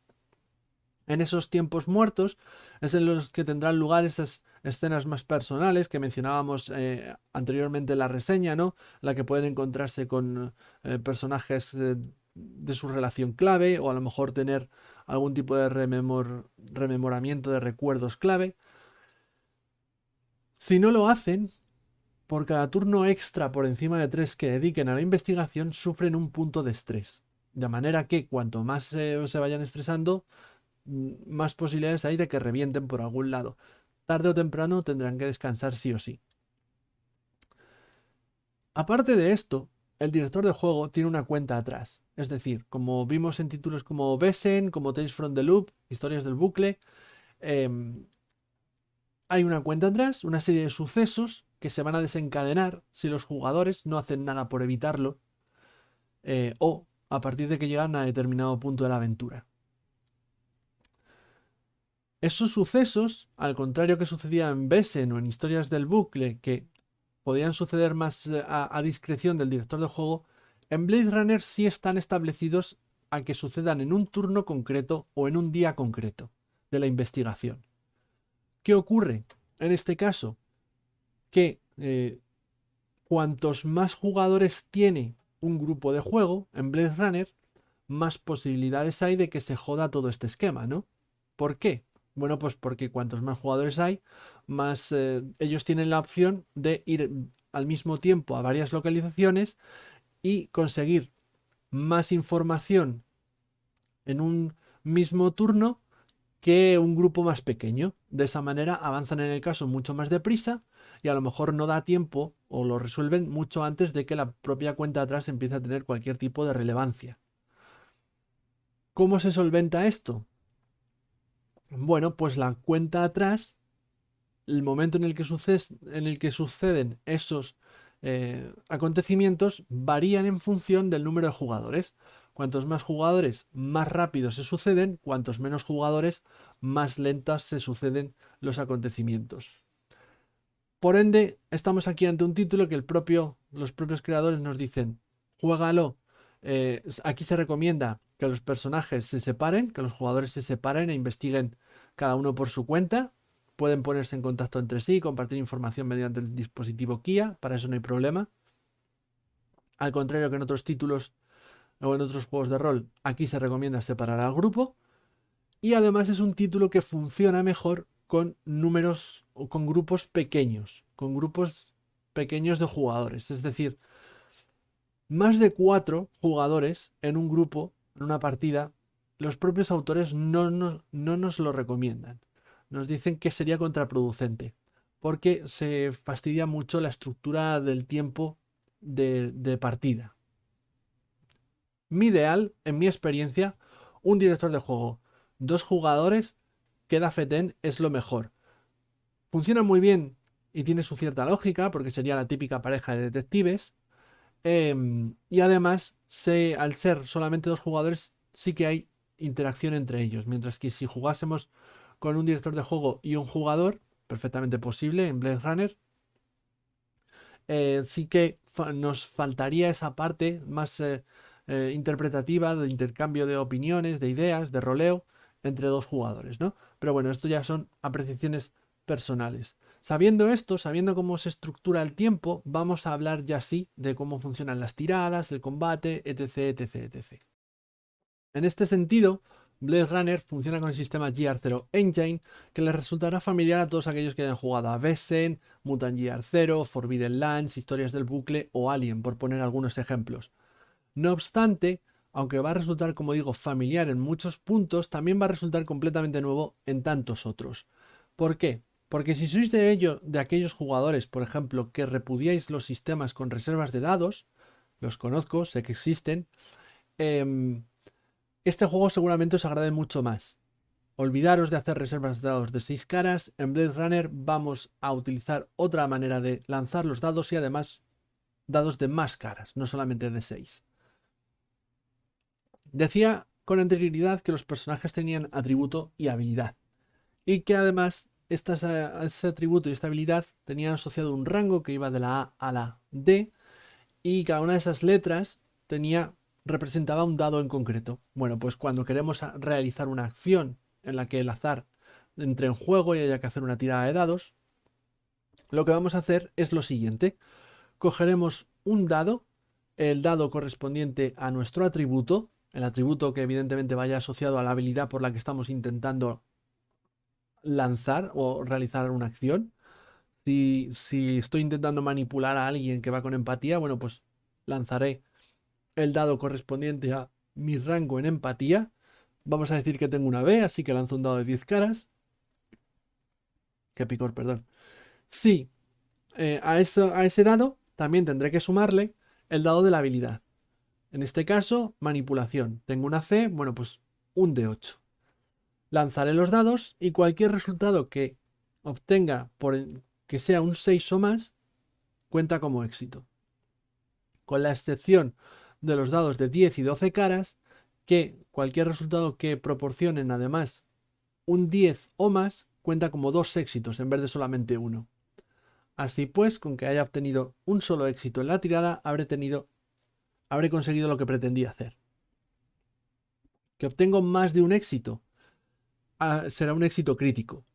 En esos tiempos muertos es en los que tendrán lugar esas escenas más personales que mencionábamos anteriormente en la reseña, ¿no? La que pueden encontrarse con personajes de su relación clave o a lo mejor tener algún tipo de rememoramiento de recuerdos clave. Si no lo hacen, por cada turno extra por encima de 3 que dediquen a la investigación, sufren un punto de estrés. De manera que cuanto más se vayan estresando, más posibilidades hay de que revienten por algún lado. Tarde o temprano tendrán que descansar sí o sí. Aparte de esto, el director de juego tiene una cuenta atrás. Es decir, como vimos en títulos como Besen, como Tales from the Loop, historias del bucle, hay una cuenta atrás, una serie de sucesos que se van a desencadenar si los jugadores no hacen nada por evitarlo o a partir de que llegan a determinado punto de la aventura. Esos sucesos, al contrario que sucedía en Besen o en historias del bucle, que podían suceder más a discreción del director de juego, en Blade Runner sí están establecidos a que sucedan en un turno concreto o en un día concreto de la investigación. ¿Qué ocurre en este caso? Que cuantos más jugadores tiene un grupo de juego en Blade Runner, más posibilidades hay de que se joda todo este esquema, ¿no? ¿Por qué? Bueno, pues porque cuantos más jugadores hay, más ellos tienen la opción de ir al mismo tiempo a varias localizaciones y conseguir más información en un mismo turno que un grupo más pequeño. De esa manera avanzan en el caso mucho más deprisa y a lo mejor no da tiempo o lo resuelven mucho antes de que la propia cuenta atrás empiece a tener cualquier tipo de relevancia. ¿Cómo se solventa esto? Bueno, pues la cuenta atrás, el momento en el que suceden esos acontecimientos varían en función del número de jugadores. Cuantos más jugadores, más rápido se suceden; cuantos menos jugadores, más lentas se suceden los acontecimientos. Por ende, estamos aquí ante un título que el propio los propios creadores nos dicen, juégalo. Aquí se recomienda que los personajes se separen, que los jugadores se separen e investiguen cada uno por su cuenta. Pueden ponerse en contacto entre sí, compartir información mediante el dispositivo Kia, para eso no hay problema. Al contrario que en otros títulos o en otros juegos de rol, aquí se recomienda separar al grupo. Y además es un título que funciona mejor con números o con grupos pequeños de jugadores. Es decir, más de 4 jugadores en un grupo, en una partida, los propios autores no nos lo recomiendan. Nos dicen que sería contraproducente, porque se fastidia mucho la estructura del tiempo de partida. Mi ideal, en mi experiencia, un director de juego, 2 jugadores, queda fetén, es lo mejor. Funciona muy bien y tiene su cierta lógica, porque sería la típica pareja de detectives. Y además, al ser solamente 2 jugadores, sí que hay interacción entre ellos. Mientras que si jugásemos con un director de juego y un jugador, perfectamente posible en Blade Runner, sí que nos faltaría esa parte más interpretativa, de intercambio de opiniones, de ideas, de roleo entre 2 jugadores, ¿no? Pero bueno, esto ya son apreciaciones personales. Sabiendo esto, sabiendo cómo se estructura el tiempo, vamos a hablar ya sí de cómo funcionan las tiradas, el combate, etc, etc, etc. En este sentido, Blade Runner funciona con el sistema GR0 Engine, que les resultará familiar a todos aquellos que hayan jugado a Vessen, Mutant GR0, Forbidden Lands, Historias del Bucle o Alien, por poner algunos ejemplos. No obstante, aunque va a resultar, como digo, familiar en muchos puntos, también va a resultar completamente nuevo en tantos otros. ¿Por qué? Porque si sois de aquellos jugadores, por ejemplo, que repudiáis los sistemas con reservas de dados, los conozco, sé que existen, este juego seguramente os agrade mucho más. Olvidaros de hacer reservas de dados de 6 caras. En Blade Runner vamos a utilizar otra manera de lanzar los dados y además dados de más caras, no solamente de 6. Decía con anterioridad que los personajes tenían atributo y habilidad. Y que además ese atributo y esta habilidad tenían asociado un rango que iba de la A a la D. Y cada una de esas letras representaba un dado en concreto. Bueno, pues cuando queremos realizar una acción en la que el azar entre en juego y haya que hacer una tirada de dados, lo que vamos a hacer es lo siguiente. Cogeremos un dado, el dado correspondiente a nuestro atributo, el atributo que evidentemente vaya asociado a la habilidad por la que estamos intentando lanzar o realizar una acción. Si estoy intentando manipular a alguien que va con empatía, bueno, pues lanzaré el dado correspondiente a mi rango en empatía. Vamos a decir que tengo una B, así que lanzo un dado de 10 caras. Qué picor, perdón. Sí, a ese dado también tendré que sumarle el dado de la habilidad. En este caso, manipulación. Tengo una C, bueno, pues un D8. Lanzaré los dados y cualquier resultado que obtenga que sea un 6 o más, cuenta como éxito. Con la excepción de los dados de 10 y 12 caras, que cualquier resultado que proporcionen además un 10 o más, cuenta como 2 éxitos en vez de solamente uno. Así pues, con que haya obtenido un solo éxito en la tirada, habré conseguido lo que pretendía hacer. Que obtengo más de un éxito, será un éxito crítico.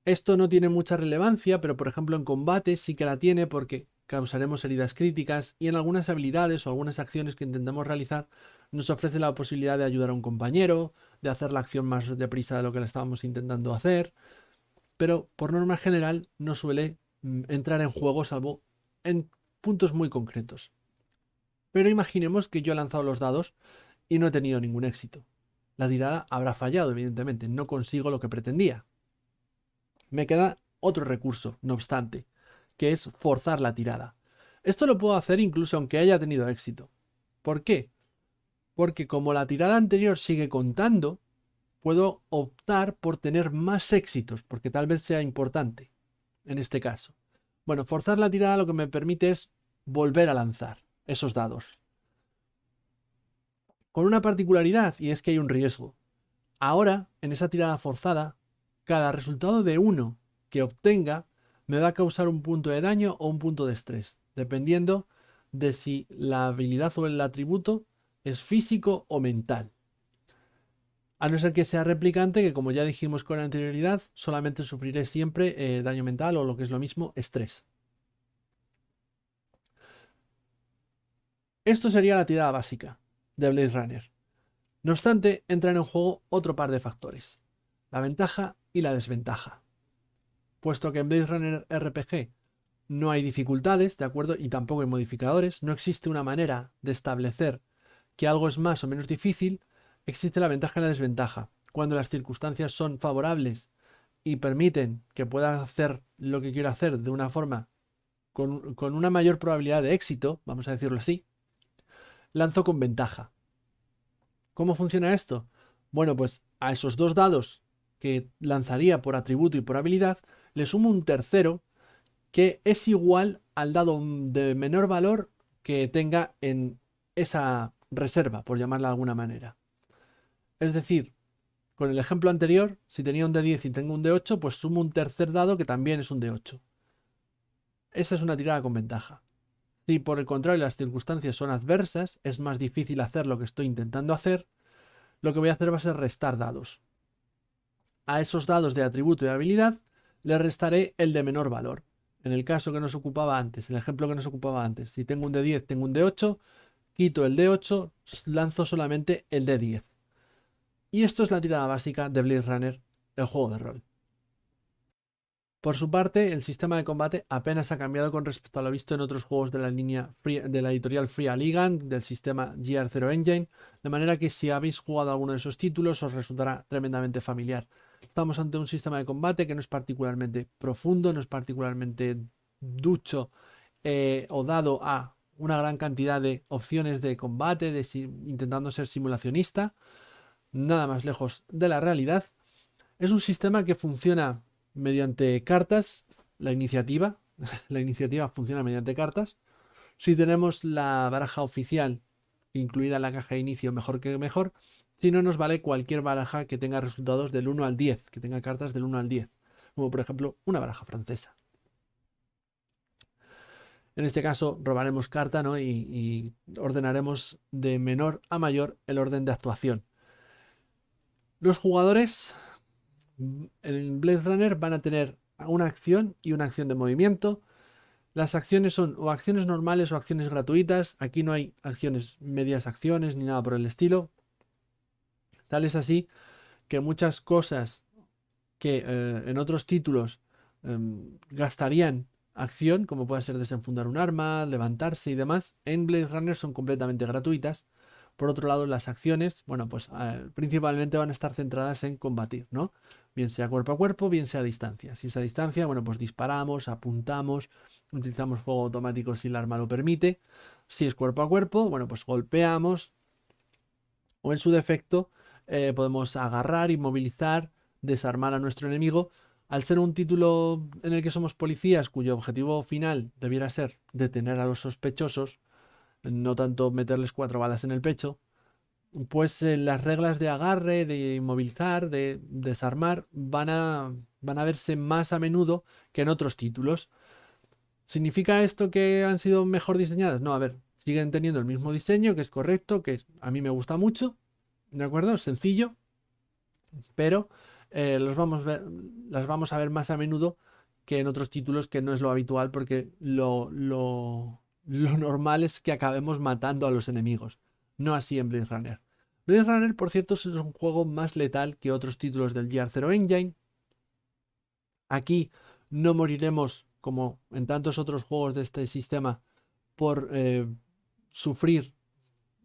Esto no tiene mucha relevancia, pero por ejemplo en combate sí que la tiene porque causaremos heridas críticas y en algunas habilidades o algunas acciones que intentamos realizar nos ofrece la posibilidad de ayudar a un compañero, de hacer la acción más deprisa de lo que la estábamos intentando hacer, pero por norma general no suele entrar en juego salvo en puntos muy concretos. Pero imaginemos que yo he lanzado los dados y no he tenido ningún éxito. La tirada habrá fallado, evidentemente, no consigo lo que pretendía. Me queda otro recurso, no obstante, que es forzar la tirada. Esto lo puedo hacer incluso aunque haya tenido éxito. ¿Por qué? Porque como la tirada anterior sigue contando, puedo optar por tener más éxitos, porque tal vez sea importante en este caso. Bueno, forzar la tirada lo que me permite es volver a lanzar esos dados. Con una particularidad, y es que hay un riesgo. Ahora, en esa tirada forzada, cada resultado de 1 que obtenga me va a causar un punto de daño o un punto de estrés, dependiendo de si la habilidad o el atributo es físico o mental. A no ser que sea replicante, que como ya dijimos con anterioridad, solamente sufriré siempre daño mental o lo que es lo mismo, estrés. Esto sería la tirada básica de Blade Runner. No obstante, entran en juego otro par de factores, la ventaja y la desventaja. Puesto que en Blade Runner RPG no hay dificultades, ¿de acuerdo? Y tampoco hay modificadores, no existe una manera de establecer que algo es más o menos difícil, existe la ventaja y la desventaja. Cuando las circunstancias son favorables y permiten que pueda hacer lo que quiero hacer de una forma con una mayor probabilidad de éxito, vamos a decirlo así, lanzo con ventaja. ¿Cómo funciona esto? Bueno, pues a esos dos dados que lanzaría por atributo y por habilidad, le sumo un tercero que es igual al dado de menor valor que tenga en esa reserva, por llamarla de alguna manera. Es decir, con el ejemplo anterior, si tenía un D10 y tengo un D8, pues sumo un tercer dado que también es un D8. Esa es una tirada con ventaja. Si por el contrario las circunstancias son adversas, es más difícil hacer lo que estoy intentando hacer, lo que voy a hacer va a ser restar dados. A esos dados de atributo y habilidad le restaré el de menor valor. En el caso que nos ocupaba antes, el ejemplo que nos ocupaba antes, si tengo un D10, tengo un D8, quito el D8, lanzo solamente el D10. Y esto es la tirada básica de Blade Runner, el juego de rol. Por su parte, el sistema de combate apenas ha cambiado con respecto a lo visto en otros juegos de la línea de la editorial Free Aligan, del sistema GR0 Engine, de manera que si habéis jugado alguno de esos títulos os resultará tremendamente familiar. Estamos ante un sistema de combate que no es particularmente profundo, no es particularmente ducho o dado a una gran cantidad de opciones de combate, intentando ser simulacionista, nada más lejos de la realidad. Es un sistema que funciona mediante cartas, la iniciativa. La iniciativa funciona mediante cartas. Si tenemos la baraja oficial incluida en la caja de inicio, mejor que mejor. Si no, nos vale cualquier baraja que tenga resultados del 1 al 10, que tenga cartas del 1 al 10. Como por ejemplo una baraja francesa. En este caso robaremos carta, ¿no? y ordenaremos de menor a mayor el orden de actuación. Los jugadores en Blade Runner van a tener una acción y una acción de movimiento. Las acciones son o acciones normales o acciones gratuitas. Aquí no hay acciones, medias acciones ni nada por el estilo. Tal es así que muchas cosas que en otros títulos gastarían acción, como puede ser desenfundar un arma, levantarse y demás, en Blade Runner son completamente gratuitas. Por otro lado, las acciones, bueno, pues principalmente van a estar centradas en combatir, ¿no? Bien sea cuerpo a cuerpo, bien sea a distancia. Si es a distancia, bueno, pues disparamos, apuntamos, utilizamos fuego automático si el arma lo permite. Si es cuerpo a cuerpo, bueno, pues golpeamos o en su defecto podemos agarrar, inmovilizar, desarmar a nuestro enemigo. Al ser un título en el que somos policías cuyo objetivo final debiera ser detener a los sospechosos, no tanto meterles 4 balas en el pecho, pues las reglas de agarre, de inmovilizar, de desarmar van a verse más a menudo que en otros títulos. ¿Significa esto que han sido mejor diseñadas? No, a ver, siguen teniendo el mismo diseño, que es correcto, a mí me gusta mucho, ¿de acuerdo? Es sencillo, pero las vamos a ver más a menudo que en otros títulos, que no es lo habitual, porque lo normal es que acabemos matando a los enemigos. No así en Blade Runner. Blade Runner, por cierto, es un juego más letal que otros títulos del GR0 Engine. Aquí no moriremos, como en tantos otros juegos de este sistema, por sufrir,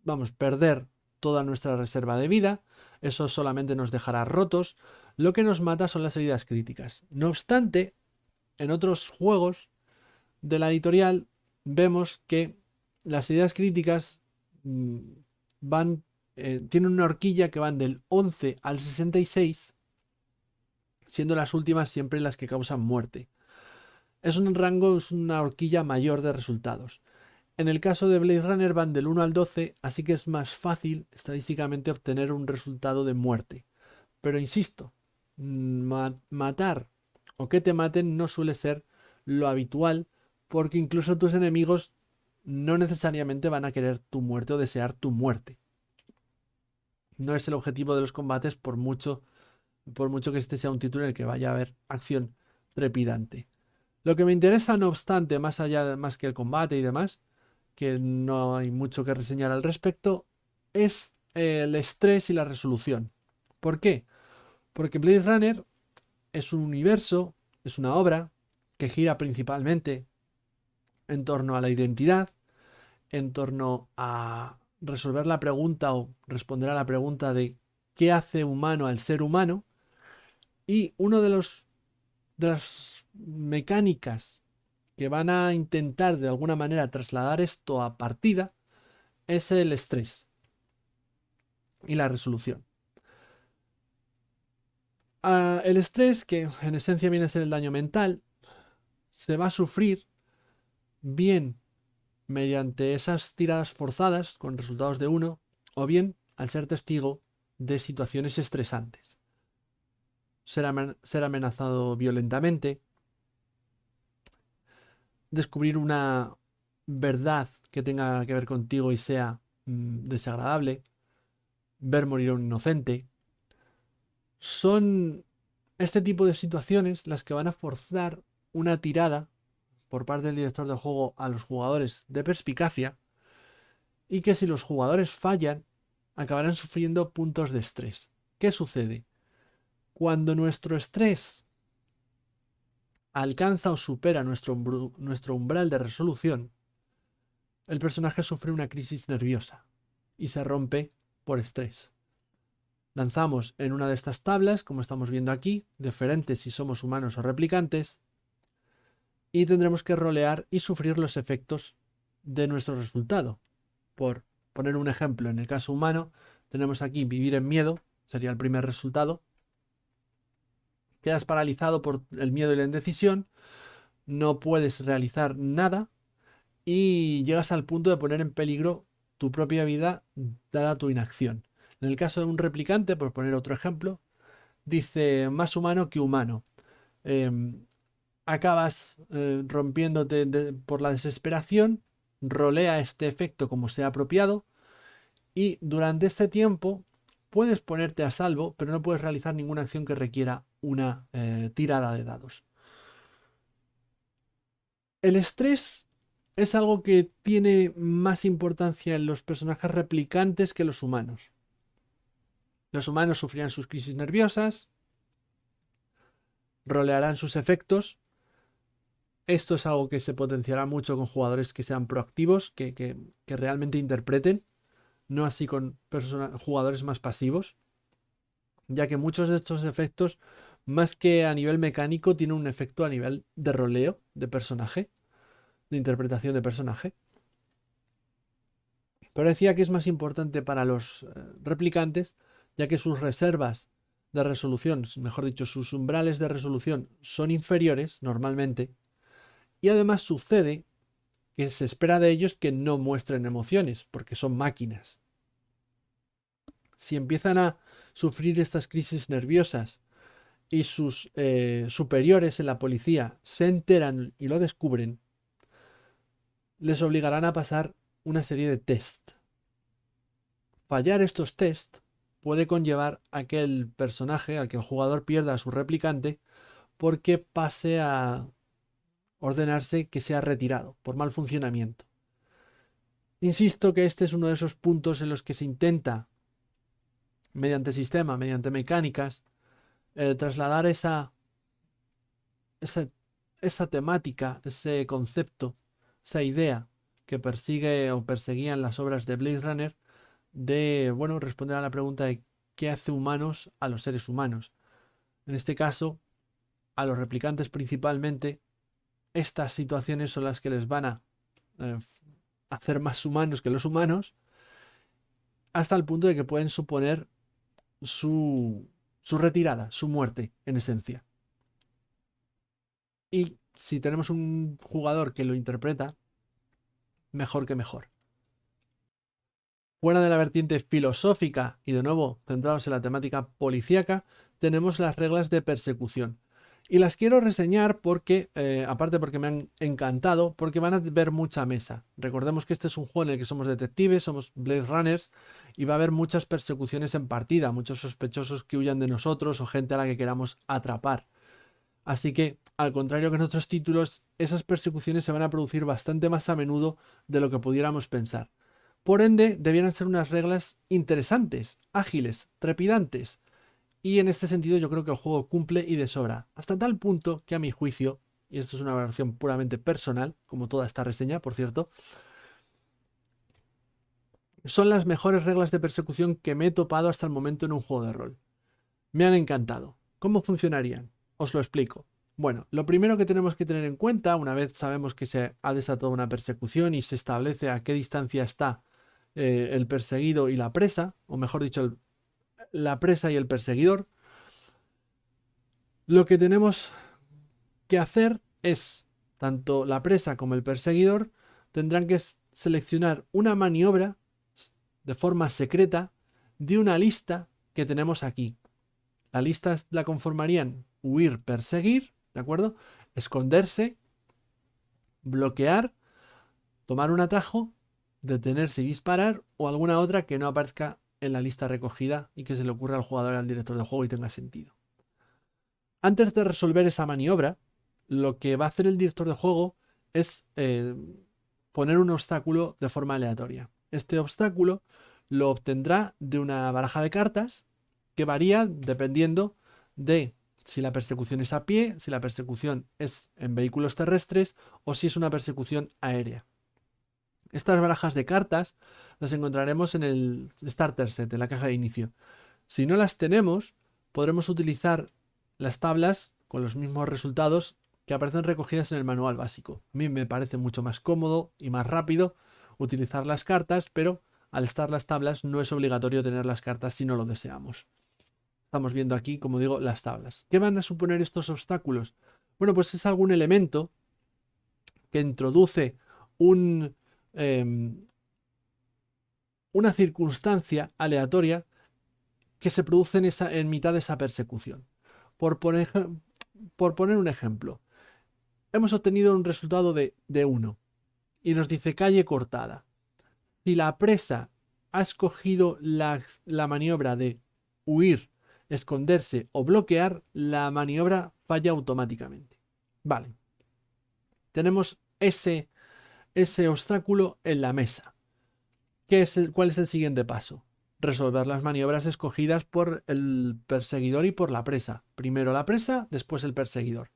vamos, perder toda nuestra reserva de vida. Eso solamente nos dejará rotos. Lo que nos mata son las heridas críticas. No obstante, en otros juegos de la editorial vemos que las heridas críticas tienen una horquilla que van del 11 al 66, siendo las últimas siempre las que causan muerte. Es un rango, es una horquilla mayor de resultados. En el caso de Blade Runner van del 1 al 12, así que es más fácil estadísticamente obtener un resultado de muerte. Pero insisto, matar o que te maten no suele ser lo habitual, porque incluso tus enemigos no necesariamente van a querer tu muerte o desear tu muerte. No es el objetivo de los combates por mucho que este sea un título en el que vaya a haber acción trepidante. Lo que me interesa, no obstante, más que el combate y demás, que no hay mucho que reseñar al respecto, es el estrés y la resolución. ¿Por qué? Porque Blade Runner es un universo, es una obra que gira principalmente en torno a la identidad, en torno a resolver la pregunta o responder a la pregunta de qué hace humano al ser humano. Y uno de las mecánicas que van a intentar de alguna manera trasladar esto a partida es el estrés y la resolución. El estrés, que en esencia viene a ser el daño mental, se va a sufrir bien mediante esas tiradas forzadas con resultados de 1 o bien al ser testigo de situaciones estresantes. Ser amenazado violentamente, descubrir una verdad que tenga que ver contigo y sea desagradable, ver morir a un inocente. Son este tipo de situaciones las que van a forzar una tirada por parte del director de juego a los jugadores de perspicacia, y que si los jugadores fallan, acabarán sufriendo puntos de estrés. ¿Qué sucede? Cuando nuestro estrés alcanza o supera nuestro umbral de resolución, el personaje sufre una crisis nerviosa y se rompe por estrés. Lanzamos en una de estas tablas, como estamos viendo aquí, diferentes si somos humanos o replicantes, y tendremos que rolear y sufrir los efectos de nuestro resultado. Por poner un ejemplo, en el caso humano, tenemos aquí vivir en miedo, sería el primer resultado. Quedas paralizado por el miedo y la indecisión, no puedes realizar nada y llegas al punto de poner en peligro tu propia vida dada tu inacción. En el caso de un replicante, por poner otro ejemplo, dice más humano que humano. Eh, Acabas rompiéndote por la desesperación, rolea este efecto como sea apropiado y durante este tiempo puedes ponerte a salvo, pero no puedes realizar ninguna acción que requiera una tirada de dados. El estrés es algo que tiene más importancia en los personajes replicantes que los humanos. Los humanos sufrirán sus crisis nerviosas, rolearán sus efectos. Esto es algo que se potenciará mucho con jugadores que sean proactivos, que realmente interpreten, no así con jugadores más pasivos, ya que muchos de estos efectos, más que a nivel mecánico, tienen un efecto a nivel de roleo de personaje, de interpretación de personaje. Pero decía que es más importante para los replicantes, ya que sus reservas de resolución, mejor dicho, sus umbrales de resolución son inferiores normalmente, y además sucede que se espera de ellos que no muestren emociones, porque son máquinas. Si empiezan a sufrir estas crisis nerviosas y sus superiores en la policía se enteran y lo descubren, les obligarán a pasar una serie de test. Fallar estos test puede conllevar a que el personaje, a que el jugador pierda a su replicante, porque pase a ordenarse que sea retirado por mal funcionamiento. Insisto que este es uno de esos puntos en los que se intenta, mediante sistema, mediante mecánicas, trasladar esa temática, ese concepto, esa idea que persigue o perseguían las obras de Blade Runner, de, bueno, responder a la pregunta de qué hace humanos a los seres humanos. En este caso, a los replicantes principalmente, estas situaciones son las que les van a hacer más humanos que los humanos, hasta el punto de que pueden suponer su retirada, su muerte, en esencia. Y si tenemos un jugador que lo interpreta, mejor que mejor. Fuera de la vertiente filosófica y de nuevo centrados en la temática policíaca, tenemos las reglas de persecución. Y las quiero reseñar porque, aparte porque me han encantado, porque van a ver mucha mesa. Recordemos que este es un juego en el que somos detectives, somos Blade Runners, y va a haber muchas persecuciones en partida, muchos sospechosos que huyan de nosotros o gente a la que queramos atrapar. Así que, al contrario que en otros títulos, esas persecuciones se van a producir bastante más a menudo de lo que pudiéramos pensar. Por ende, debieran ser unas reglas interesantes, ágiles, trepidantes. Y en este sentido yo creo que el juego cumple y de sobra, hasta tal punto que a mi juicio, y esto es una valoración puramente personal, como toda esta reseña, por cierto, son las mejores reglas de persecución que me he topado hasta el momento en un juego de rol. Me han encantado. ¿Cómo funcionarían? Os lo explico. Bueno, lo primero que tenemos que tener en cuenta, una vez sabemos que se ha desatado una persecución y se establece a qué distancia está el perseguido y la presa, o mejor dicho, la presa y el perseguidor, lo que tenemos que hacer es, tanto la presa como el perseguidor tendrán que seleccionar una maniobra de forma secreta de una lista que tenemos aquí. La lista la conformarían huir, perseguir, ¿de acuerdo? Esconderse, bloquear, tomar un atajo, detenerse y disparar, o alguna otra que no aparezca en la lista recogida y que se le ocurra al jugador y al director del juego y tenga sentido. Antes de resolver esa maniobra, lo que va a hacer el director de juego es poner un obstáculo de forma aleatoria. Este obstáculo lo obtendrá de una baraja de cartas que varía dependiendo de si la persecución es a pie, si la persecución es en vehículos terrestres o si es una persecución aérea. Estas barajas de cartas las encontraremos en el Starter Set, en la caja de inicio. Si no las tenemos, podremos utilizar las tablas con los mismos resultados que aparecen recogidas en el manual básico. A mí me parece mucho más cómodo y más rápido utilizar las cartas, pero al estar las tablas no es obligatorio tener las cartas si no lo deseamos. Estamos viendo aquí, como digo, las tablas. ¿Qué van a suponer estos obstáculos? Bueno, pues es algún elemento que introduce un, una circunstancia aleatoria que se produce en mitad de esa persecución. Por poner un ejemplo, hemos obtenido un resultado de 1 y nos dice calle cortada. Si la presa ha escogido la maniobra de huir, esconderse o bloquear, la maniobra falla automáticamente. Vale. Tenemos ese obstáculo en la mesa. ¿Cuál es el siguiente paso? Resolver las maniobras escogidas por el perseguidor y por la presa. Primero la presa, después el perseguidor.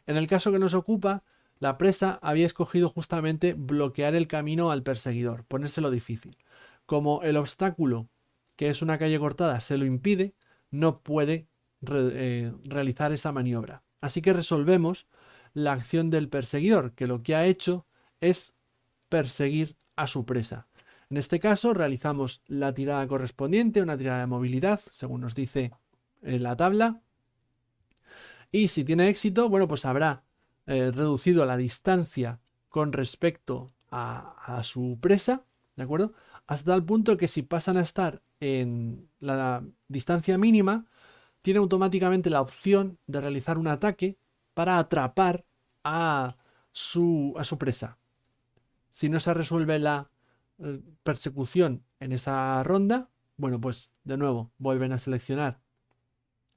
En el caso que nos ocupa, la presa había escogido justamente bloquear el camino al perseguidor, ponérselo difícil. Como el obstáculo, que es una calle cortada, se lo impide, no puede realizar esa maniobra. Así que resolvemos la acción del perseguidor, que lo que ha hecho es perseguir a su presa. En este caso realizamos la tirada correspondiente, una tirada de movilidad, según nos dice en la tabla. Y si tiene éxito, bueno, pues habrá reducido la distancia con respecto a su presa, ¿de acuerdo? Hasta tal punto que si pasan a estar en la distancia mínima, tiene automáticamente la opción de realizar un ataque para atrapar a su presa. Si no se resuelve la persecución en esa ronda, bueno, pues de nuevo vuelven a seleccionar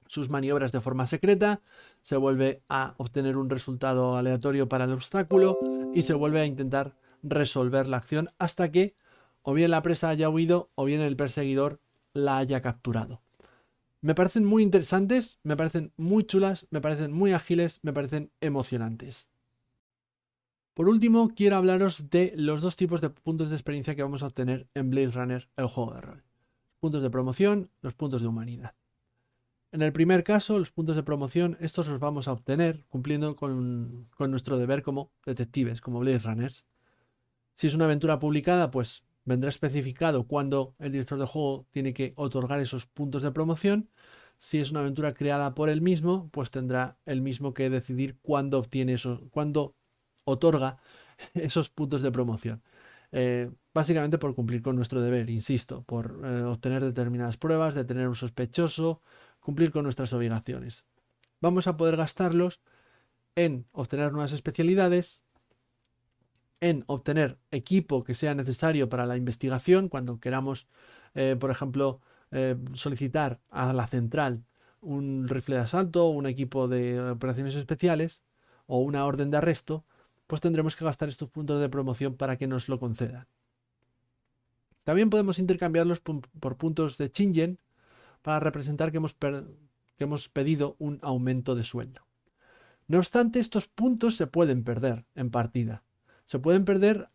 sus maniobras de forma secreta, se vuelve a obtener un resultado aleatorio para el obstáculo y se vuelve a intentar resolver la acción hasta que o bien la presa haya huido o bien el perseguidor la haya capturado. Me parecen muy interesantes, me parecen muy chulas, me parecen muy ágiles, me parecen emocionantes. Por último, quiero hablaros de los dos tipos de puntos de experiencia que vamos a obtener en Blade Runner, el juego de rol. Puntos de promoción, los puntos de humanidad. En el primer caso, los puntos de promoción, estos los vamos a obtener cumpliendo con nuestro deber como detectives, como Blade Runners. Si es una aventura publicada, pues vendrá especificado cuándo el director de juego tiene que otorgar esos puntos de promoción. Si es una aventura creada por él mismo, pues tendrá él mismo que decidir cuándo cuándo otorga esos puntos de promoción. Básicamente por cumplir con nuestro deber, insisto, por obtener determinadas pruebas, detener un sospechoso, cumplir con nuestras obligaciones. vamos a poder gastarlos en obtener nuevas especialidades, en obtener equipo que sea necesario para la investigación, cuando queramos, por ejemplo, solicitar a la central un rifle de asalto, un equipo de operaciones especiales o una orden de arresto, pues tendremos que gastar estos puntos de promoción para que nos lo concedan. También podemos intercambiarlos por puntos de Shingen para representar que hemos pedido un aumento de sueldo. No obstante, estos puntos se pueden perder en partida. Se pueden perder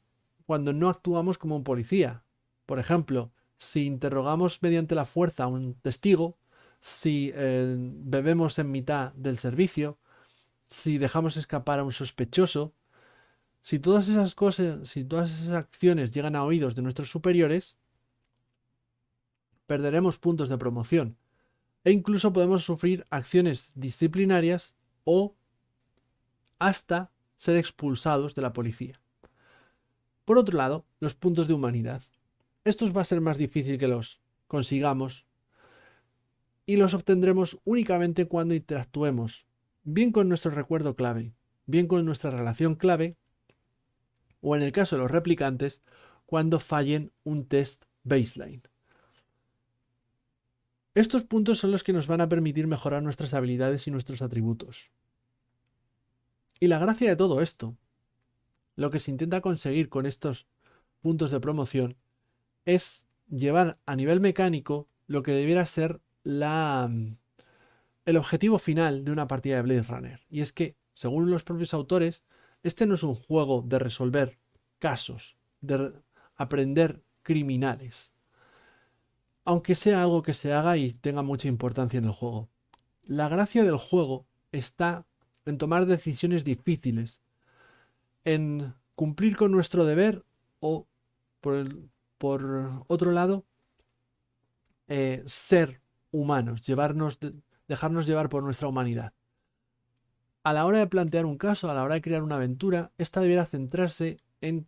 cuando no actuamos como un policía. Por ejemplo, si interrogamos mediante la fuerza a un testigo, si bebemos en mitad del servicio, si dejamos escapar a un sospechoso, si todas esas cosas, si todas esas acciones llegan a oídos de nuestros superiores, perderemos puntos de promoción e incluso podemos sufrir acciones disciplinarias o hasta ser expulsados de la policía. Por otro lado, los puntos de humanidad. Estos va a ser más difícil que los consigamos y los obtendremos únicamente cuando interactuemos bien con nuestro recuerdo clave, bien con nuestra relación clave o en el caso de los replicantes, cuando fallen un test baseline. Estos puntos son los que nos van a permitir mejorar nuestras habilidades y nuestros atributos. Y la gracia de todo esto, lo que se intenta conseguir con estos puntos de promoción, es llevar a nivel mecánico lo que debiera ser el objetivo final de una partida de Blade Runner. Y es que, según los propios autores, este no es un juego de resolver casos, de aprender criminales, aunque sea algo que se haga y tenga mucha importancia en el juego. La gracia del juego está en tomar decisiones difíciles, en cumplir con nuestro deber o, por otro lado, ser humanos, dejarnos llevar por nuestra humanidad. A la hora de plantear un caso, a la hora de crear una aventura, esta debiera centrarse en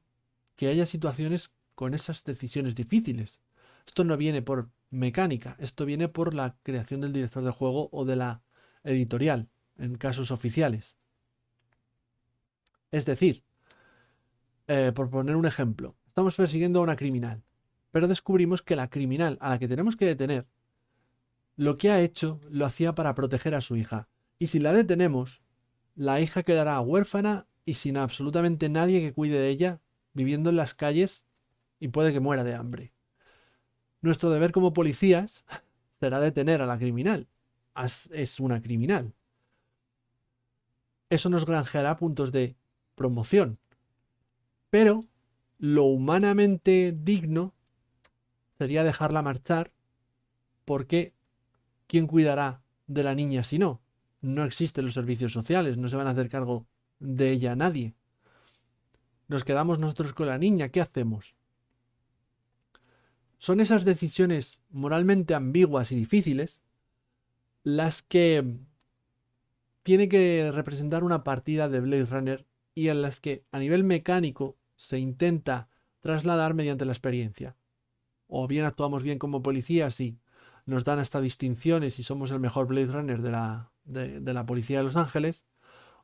que haya situaciones con esas decisiones difíciles. Esto no viene por mecánica, esto viene por la creación del director de juego o de la editorial, en casos oficiales. Es decir, por poner un ejemplo, estamos persiguiendo a una criminal, pero descubrimos que la criminal a la que tenemos que detener, lo que ha hecho lo hacía para proteger a su hija. Y si la detenemos, la hija quedará huérfana y sin absolutamente nadie que cuide de ella, viviendo en las calles y puede que muera de hambre. Nuestro deber como policías será detener a la criminal. Es una criminal. Eso nos granjeará puntos de promoción. Pero lo humanamente digno sería dejarla marchar, porque ¿quién cuidará de la niña si no? No existen los servicios sociales, no se van a hacer cargo de ella nadie. Nos quedamos nosotros con la niña, ¿qué hacemos? Son esas decisiones moralmente ambiguas y difíciles las que tiene que representar una partida de Blade Runner y en las que a nivel mecánico se intenta trasladar mediante la experiencia. O bien actuamos bien como policías y nos dan hasta distinciones y somos el mejor Blade Runner de la policía de Los Ángeles,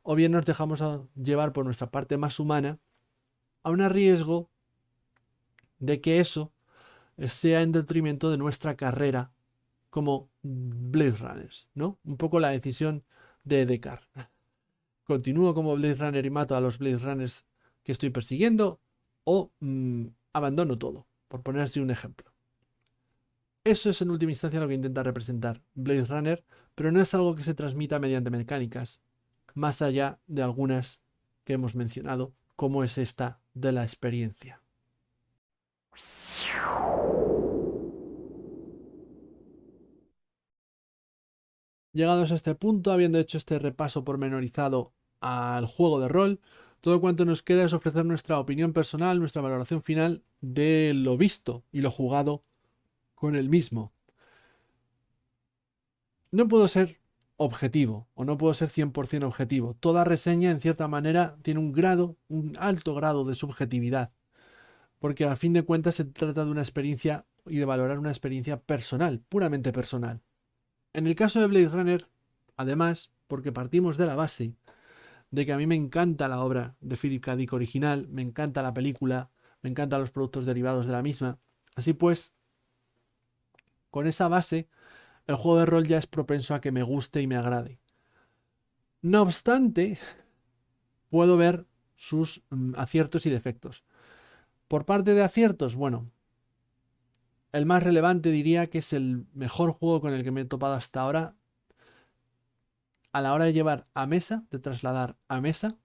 o bien nos dejamos llevar por nuestra parte más humana a un riesgo de que eso sea en detrimento de nuestra carrera como Blade Runners, ¿no? Un poco la decisión de Deckard. ¿Continúo como Blade Runner y mato a los Blade Runners que estoy persiguiendo o abandono todo? Por ponerse un ejemplo. Eso es en última instancia lo que intenta representar Blade Runner, pero no es algo que se transmita mediante mecánicas, más allá de algunas que hemos mencionado, como es esta de la experiencia. Llegados a este punto, habiendo hecho este repaso pormenorizado al juego de rol, todo cuanto nos queda es ofrecer nuestra opinión personal, nuestra valoración final de lo visto y lo jugado con el mismo. No puedo ser objetivo o no puedo ser 100% objetivo. Toda reseña, en cierta manera, tiene un alto grado de subjetividad, porque a fin de cuentas se trata de una experiencia y de valorar una experiencia personal, puramente personal. En el caso de Blade Runner, además, porque partimos de la base de que a mí me encanta la obra de Philip K. Dick original, me encanta la película, me encantan los productos derivados de la misma. Así pues, con esa base, el juego de rol ya es propenso a que me guste y me agrade. No obstante, puedo ver sus aciertos y defectos. Por parte de aciertos, bueno, el más relevante diría que es el mejor juego con el que me he topado hasta ahora a la hora de llevar a mesa, de trasladar a mesa,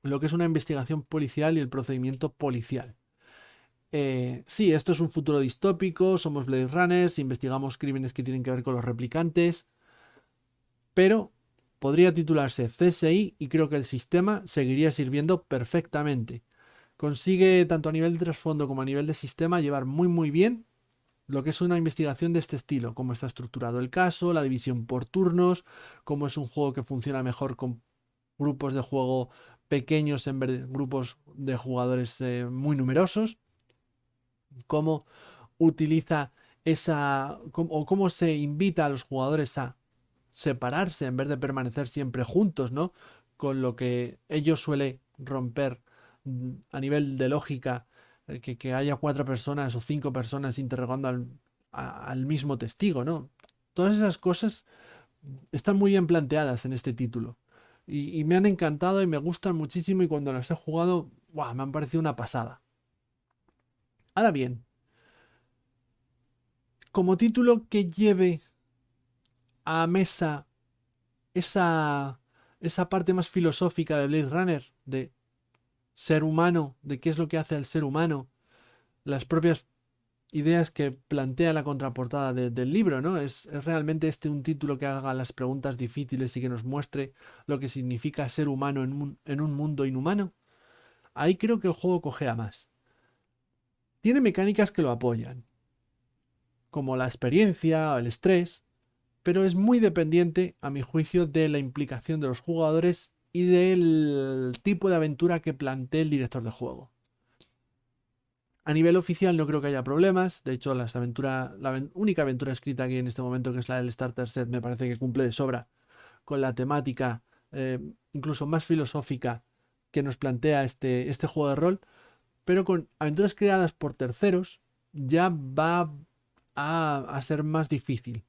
lo que es una investigación policial y el procedimiento policial. Sí, esto es un futuro distópico, somos Blade Runners, investigamos crímenes que tienen que ver con los replicantes, pero podría titularse CSI y creo que el sistema seguiría sirviendo perfectamente. Consigue, tanto a nivel de trasfondo como a nivel de sistema, llevar muy bien lo que es una investigación de este estilo, cómo está estructurado el caso, la división por turnos, cómo es un juego que funciona mejor con grupos de juego pequeños en vez de grupos de jugadores muy numerosos, cómo utiliza o cómo se invita a los jugadores a separarse en vez de permanecer siempre juntos, ¿no? Con lo que ello suele romper a nivel de lógica, que haya 4 personas o 5 personas interrogando al mismo testigo, ¿no? Todas esas cosas están muy bien planteadas en este título. Y me han encantado y me gustan muchísimo y cuando las he jugado, ¡guau!, me han parecido una pasada. Ahora bien, como título que lleve a mesa esa, esa parte más filosófica de Blade Runner, de ser humano, de qué es lo que hace al ser humano, las propias ideas que plantea la contraportada del libro, ¿no? ¿Es realmente este un título que haga las preguntas difíciles y que nos muestre lo que significa ser humano en un mundo inhumano? Ahí creo que el juego cojea más. Tiene mecánicas que lo apoyan, como la experiencia o el estrés, pero es muy dependiente, a mi juicio, de la implicación de los jugadores y del tipo de aventura que plantee el director de juego. A nivel oficial no creo que haya problemas, de hecho la única aventura escrita aquí en este momento, que es la del Starter Set, me parece que cumple de sobra con la temática incluso más filosófica que nos plantea este juego de rol, pero con aventuras creadas por terceros ya va a ser más difícil.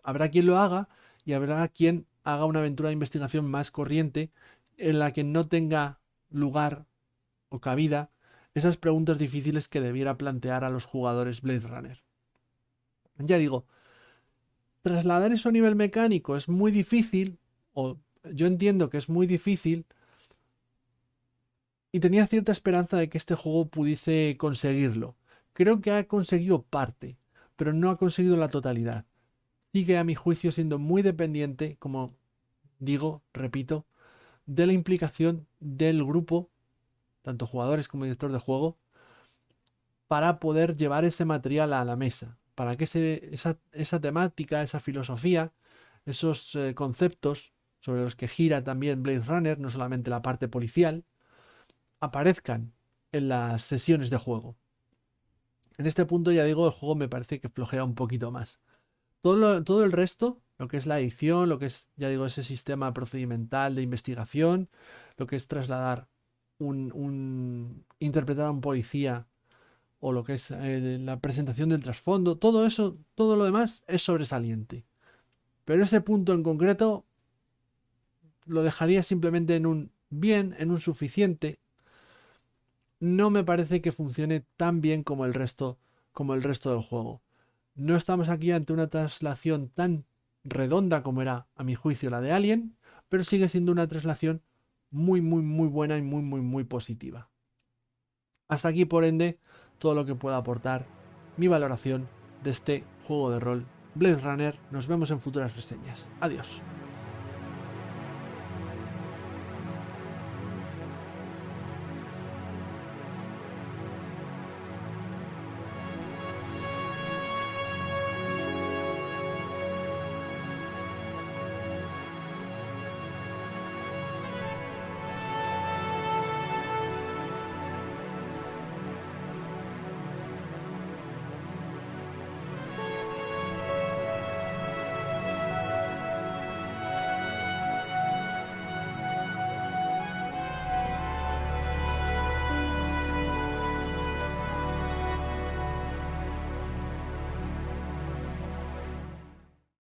Habrá quien lo haga y habrá quien haga una aventura de investigación más corriente en la que no tenga lugar o cabida esas preguntas difíciles que debiera plantear a los jugadores Blade Runner. Ya digo, trasladar eso a nivel mecánico es muy difícil, o yo entiendo que es muy difícil, y tenía cierta esperanza de que este juego pudiese conseguirlo. Creo que ha conseguido parte, pero no ha conseguido la totalidad. Sigue a mi juicio siendo muy dependiente, como digo, repito, de la implicación del grupo, tanto jugadores como director de juego, para poder llevar ese material a la mesa, para que esa temática, esa filosofía, esos conceptos sobre los que gira también Blade Runner, no solamente la parte policial, aparezcan en las sesiones de juego. En este punto, ya digo, el juego me parece que flojea un poquito más. Todo el resto, lo que es la edición, lo que es, ya digo, ese sistema procedimental de investigación, lo que es trasladar interpretar a un policía o lo que es la presentación del trasfondo, todo eso, todo lo demás es sobresaliente. Pero ese punto en concreto lo dejaría simplemente en un bien, en un suficiente. No me parece que funcione tan bien como el resto del juego. No estamos aquí ante una traslación tan redonda como era, a mi juicio, la de Alien, pero sigue siendo una traslación muy buena y muy positiva. Hasta aquí, por ende, todo lo que pueda aportar mi valoración de este juego de rol Blade Runner. Nos vemos en futuras reseñas. Adiós.